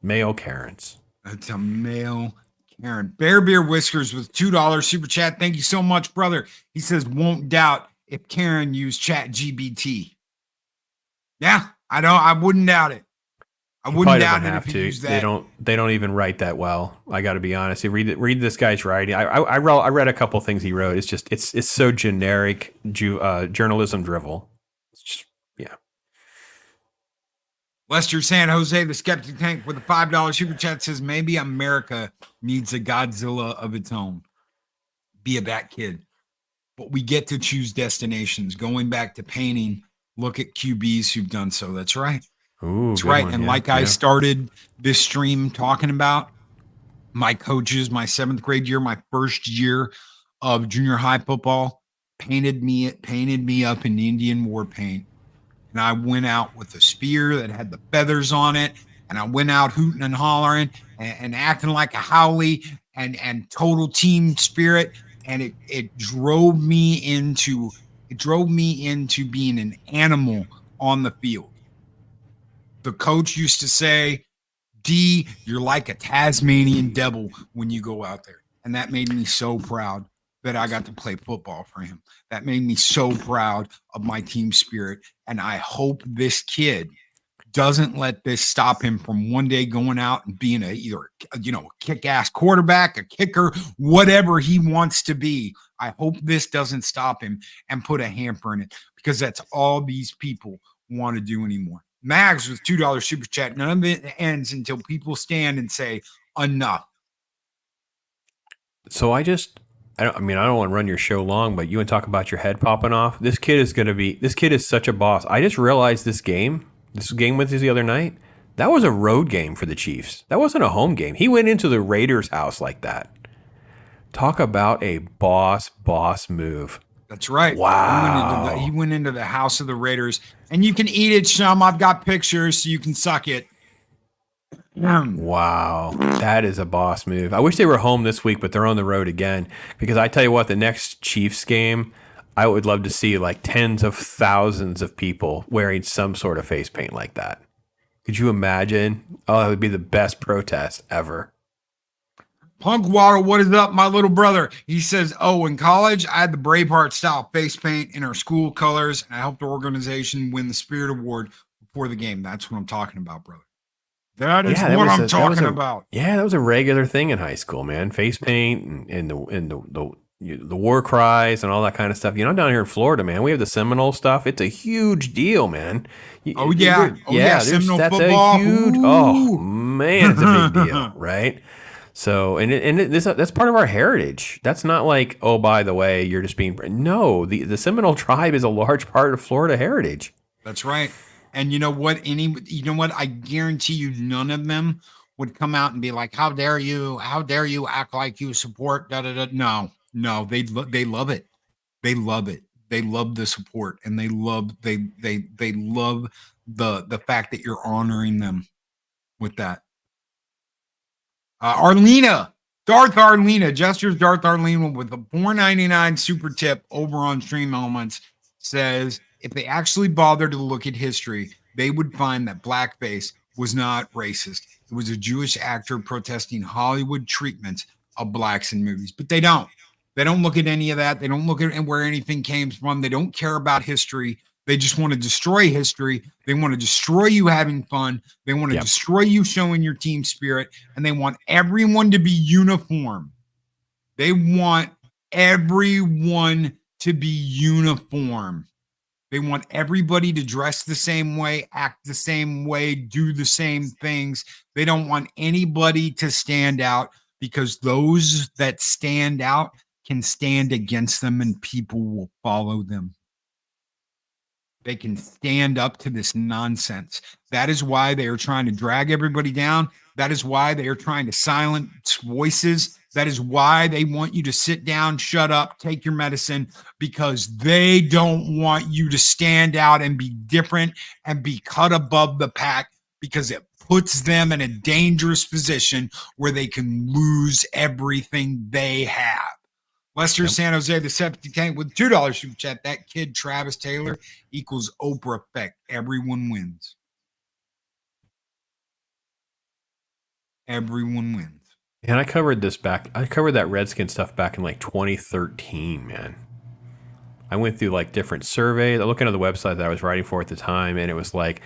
Male Karens. That's a male Karen. Bear Beer Whiskers with $2 super chat. Thank you so much, brother. He says, won't doubt if Karen used Chat GBT. Yeah, I wouldn't doubt it. I wouldn't doubt it if he used that. They don't even write that well. I got to be honest. You read this guy's writing. I read a couple things he wrote. It's just it's so generic journalism drivel. It's just, yeah. Lester San Jose, the Skeptic Tank, with a $5 super chat says, maybe America needs a Godzilla of its own. Be a that kid. But we get to choose destinations. Going back to painting, look at QBs who've done so. That's right. Ooh, that's right. One, and yeah, like I started this stream talking about, my coaches, my 7th grade year, my first year of junior high football, painted me up in Indian war paint. And I went out with a spear that had the feathers on it. And I went out hooting and hollering and acting like a howlie and total team spirit. And it drove me into being an animal on the field. The coach used to say, D, you're like a Tasmanian devil when you go out there. And that made me so proud that I got to play football for him. That made me so proud of my team spirit. And I hope this kid doesn't let this stop him from one day going out and being either a kick-ass quarterback, a kicker, whatever he wants to be. I hope this doesn't stop him and put a hamper in it, because that's all these people want to do anymore. Mags with $2 super chat. None of it ends until people stand and say enough. So I don't want to run your show long, but you want to talk about your head popping off. This kid is such a boss. I just realized this game with us the other night, that was a road game for the Chiefs. That wasn't a home game. He went into the Raiders' house like that. Talk about a boss move. That's right. Wow. He went into the house of the Raiders, and you can eat it, Shum. I've got pictures so you can suck it. Wow. That is a boss move. I wish they were home this week, but they're on the road again, because I tell you what, the next Chiefs game, I would love to see like tens of thousands of people wearing some sort of face paint like that. Could you imagine? Oh, it would be the best protest ever. Punk Water, what is up, my little brother? He says, in college, I had the Braveheart style face paint in our school colors, and I helped the organization win the Spirit Award before the game. That's what I'm talking about, brother. That is what I'm talking about. Yeah, that was a regular thing in high school, man. Face paint and the war cries and all that kind of stuff. Down here in Florida, man, we have the Seminole stuff. It's a huge deal, man. Seminole that's football. A huge. Ooh. Oh man, it's a big deal, right? So, that's part of our heritage. That's not like, oh, by the way, you're just being. No, the Seminole tribe is a large part of Florida heritage. That's right. And you know what? I guarantee you, none of them would come out and be like, "How dare you? How dare you act like you support?" Da da da. No, they love it. They love it. They love the support, and they love the fact that you're honoring them with that. Darth Arlena, Gestures Darth Arlena with a $4.99 super tip over on Stream Elements says, if they actually bothered to look at history, they would find that blackface was not racist. It was a Jewish actor protesting Hollywood treatment of blacks in movies. But they don't. They don't look at any of that. They don't look at where anything came from. They don't care about history. They just want to destroy history. They want to destroy you having fun. They want to destroy you showing your team spirit. And they want everyone to be uniform. They want everyone to be uniform. They want everybody to dress the same way, act the same way, do the same things. They don't want anybody to stand out, because those that stand out can stand against them and people will follow them. They can stand up to this nonsense. That is why they are trying to drag everybody down. That is why they are trying to silence voices. That is why they want you to sit down, shut up, take your medicine, because they don't want you to stand out and be different and be cut above the pack, because it puts them in a dangerous position where they can lose everything they have. Lester San Jose, the septic tank with $2 super chat. That kid, Travis Taylor, equals Oprah effect. Everyone wins. Everyone wins. And I covered that Redskin stuff back in like 2013, man. I went through like different surveys. I looked at the website that I was writing for at the time, and it was like,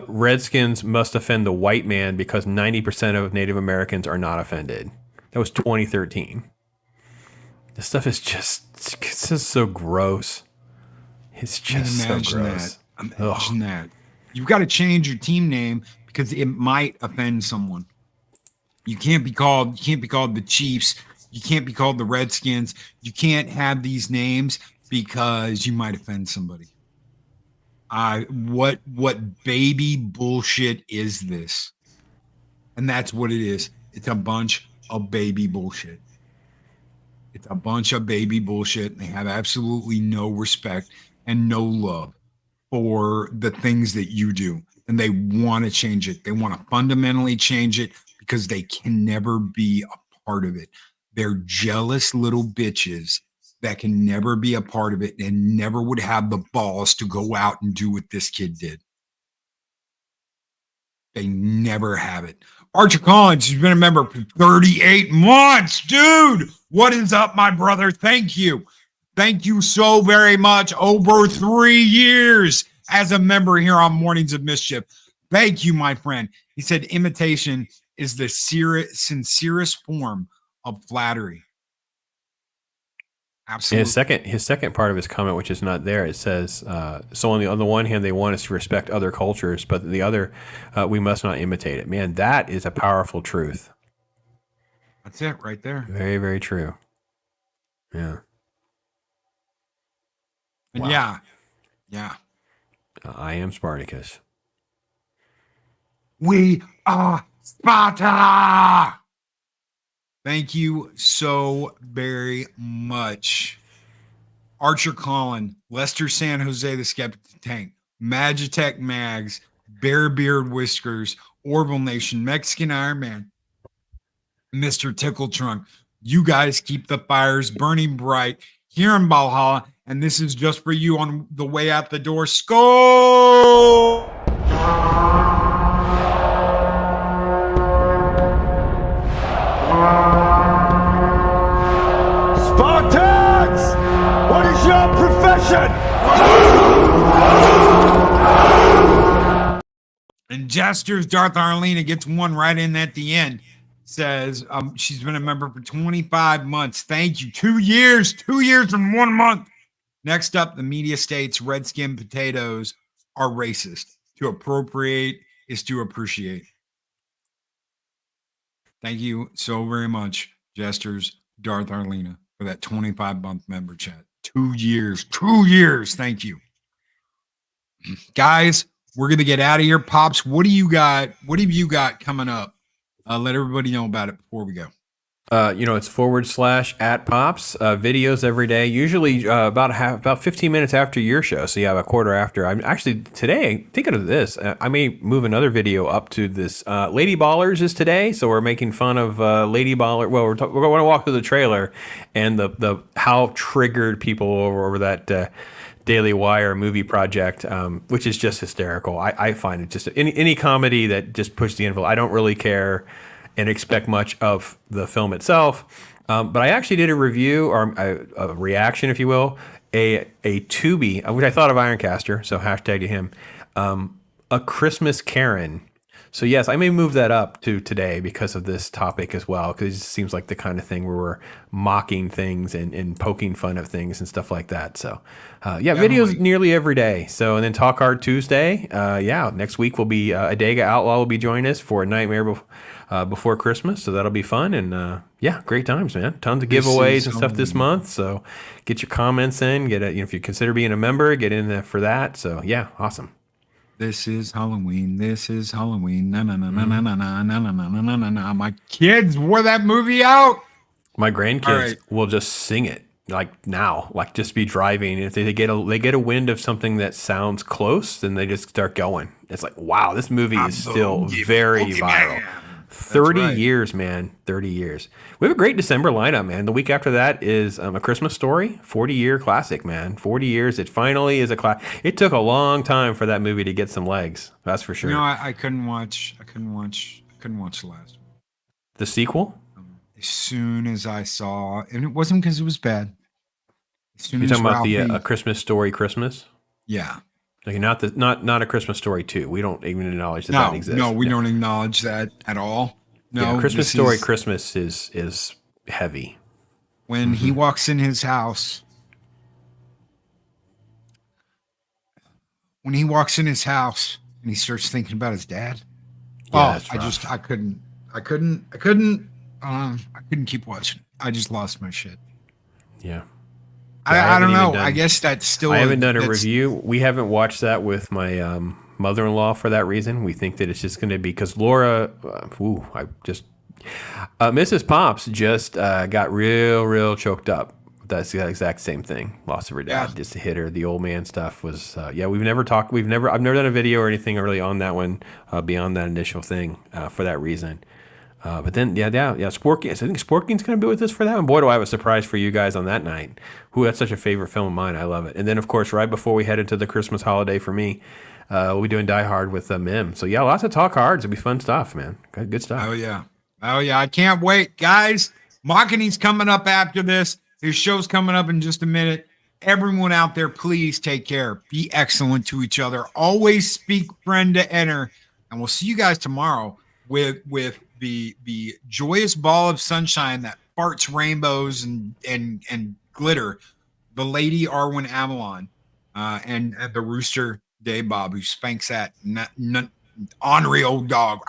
Redskins must offend the white man because 90% of Native Americans are not offended. That was 2013. This stuff is it's just so gross. It's just so gross. Imagine that. You've got to change your team name because it might offend someone. You can't be called the Chiefs. You can't be called the Redskins. You can't have these names because you might offend somebody. What baby bullshit is this? And that's what it is. It's a bunch of baby bullshit. It's a bunch of baby bullshit. They have absolutely no respect and no love for the things that you do, and they want to change it. They want to fundamentally change it because they can never be a part of it. They're jealous little bitches that can never be a part of it and never would have the balls to go out and do what this kid did. They never have it. Archer Collins, has been a member for 38 months. Dude, what is up, my brother? Thank you. Thank you so very much. Over 3 years as a member here on Mornings of Mischief. Thank you, my friend. He said imitation is the sincerest form of flattery. Absolutely. His second part of his comment, which is not there, it says, so on the one hand, they want us to respect other cultures, but the other, we must not imitate it. Man, that is a powerful truth. That's it right there. Very, very true. Yeah. And Wow. yeah. I am Spartacus. We are Sparta. Thank you so very much. Archer Collin, Lester San Jose, the Skeptic Tank, Magitech Mags, Bear Beard Whiskers, Orville Nation, Mexican Iron Man, Mr. Tickle Trunk. You guys keep the fires burning bright here in Valhalla, and this is just for you on the way out the door. Skull! Spartans! What is your profession? And Jester's Darth Arlena gets one right in at the end. Says she's been a member for 25 months. Thank you. 2 years and 1 month. Next up, the media states red-skinned potatoes are racist. To appropriate is to appreciate. Thank you so very much, Jester's Darth Arlena, for that 25-month member chat. 2 years. 2 years. Thank you. Guys, we're going to get out of here. Pops, what do you got? What have you got coming up? Let everybody know about it before we go. It's /@Pops, videos every day, usually about 15 minutes after your show. So you have a quarter after. I'm actually today thinking of this. I may move another video up to this. Lady Ballers is today. So we're making fun of Lady Baller. Well, we're going to walk through the trailer and the how triggered people over that Daily Wire movie project, which is just hysterical. I find it just any comedy that just pushes the envelope. I don't really care and expect much of the film itself. But I actually did a review or a reaction, if you will, a Tubi, which I thought of Ironcaster, so hashtag to him, a Christmas Karen. So yes, I may move that up to today because of this topic as well, because it seems like the kind of thing where we're mocking things and poking fun of things and stuff like that. So videos nearly every day. So, and then Talk Art Tuesday. Next week will be Adega Outlaw will be joining us for a Nightmare Before Christmas. So that'll be fun. And great times, man. Tons of giveaways and stuff this month. So get your comments in, if you consider being a member, get in there for that. So yeah, awesome. This is Halloween. This is Halloween. Na na na na na na na na na na na na na. My kids wore that movie out. My grandkids will just sing it like now, like just be driving. If they get a wind of something that sounds close, then they just start going. It's like, wow, this movie is still very viral. 30 years, man. 30 years. We have a great December lineup, man. The week after that is A Christmas Story, 40-year classic, man. 40 years. It finally is a classic. It took a long time for that movie to get some legs. That's for sure. I couldn't watch the last one. The sequel? As soon as I saw, and it wasn't because it was bad. You're talking about the A Christmas Story Christmas? Yeah. Like not A Christmas Story 2. We don't even acknowledge that exists. No, we don't acknowledge that at all. No, Christmas Story Christmas is heavy. When he walks in his house, and he starts thinking about his dad. Yeah, I couldn't keep watching. I just lost my shit. Yeah. I don't know. I guess that's still. I haven't done a review. We haven't watched that with my mother-in-law for that reason. We think that it's just going to be because Laura, Mrs. Pops just got real choked up that's the exact same thing. Loss of her dad, Yeah. just to hit her. The old man stuff was, yeah, I've never done a video or anything really on that one beyond that initial thing for that reason. But then, yeah, Sporky. I think Sporky's going to be with us for that one. Boy, do I have a surprise for you guys on that night. That's such a favorite film of mine. I love it. And then, of course, right before we head into the Christmas holiday for me, we'll be doing Die Hard with Mim. So, yeah, lots of talk hards. It'll be fun stuff, man. Good stuff. Oh, yeah. I can't wait. Guys, Machine's coming up after this. His show's coming up in just a minute. Everyone out there, please take care. Be excellent to each other. Always speak friend to enter. And we'll see you guys tomorrow with the joyous ball of sunshine that farts rainbows and glitter, the Lady Arwen Avalon, and the Rooster Day Bob, who spanks that ornery old dog.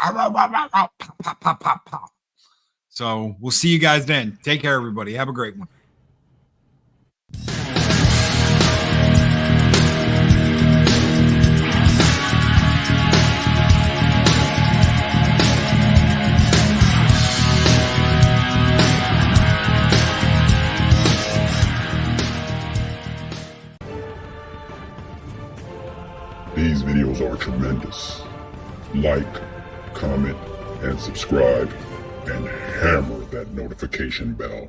So we'll see you guys then. Take care, everybody. Have a great one. These videos are tremendous. Like, comment, and subscribe, and hammer that notification bell.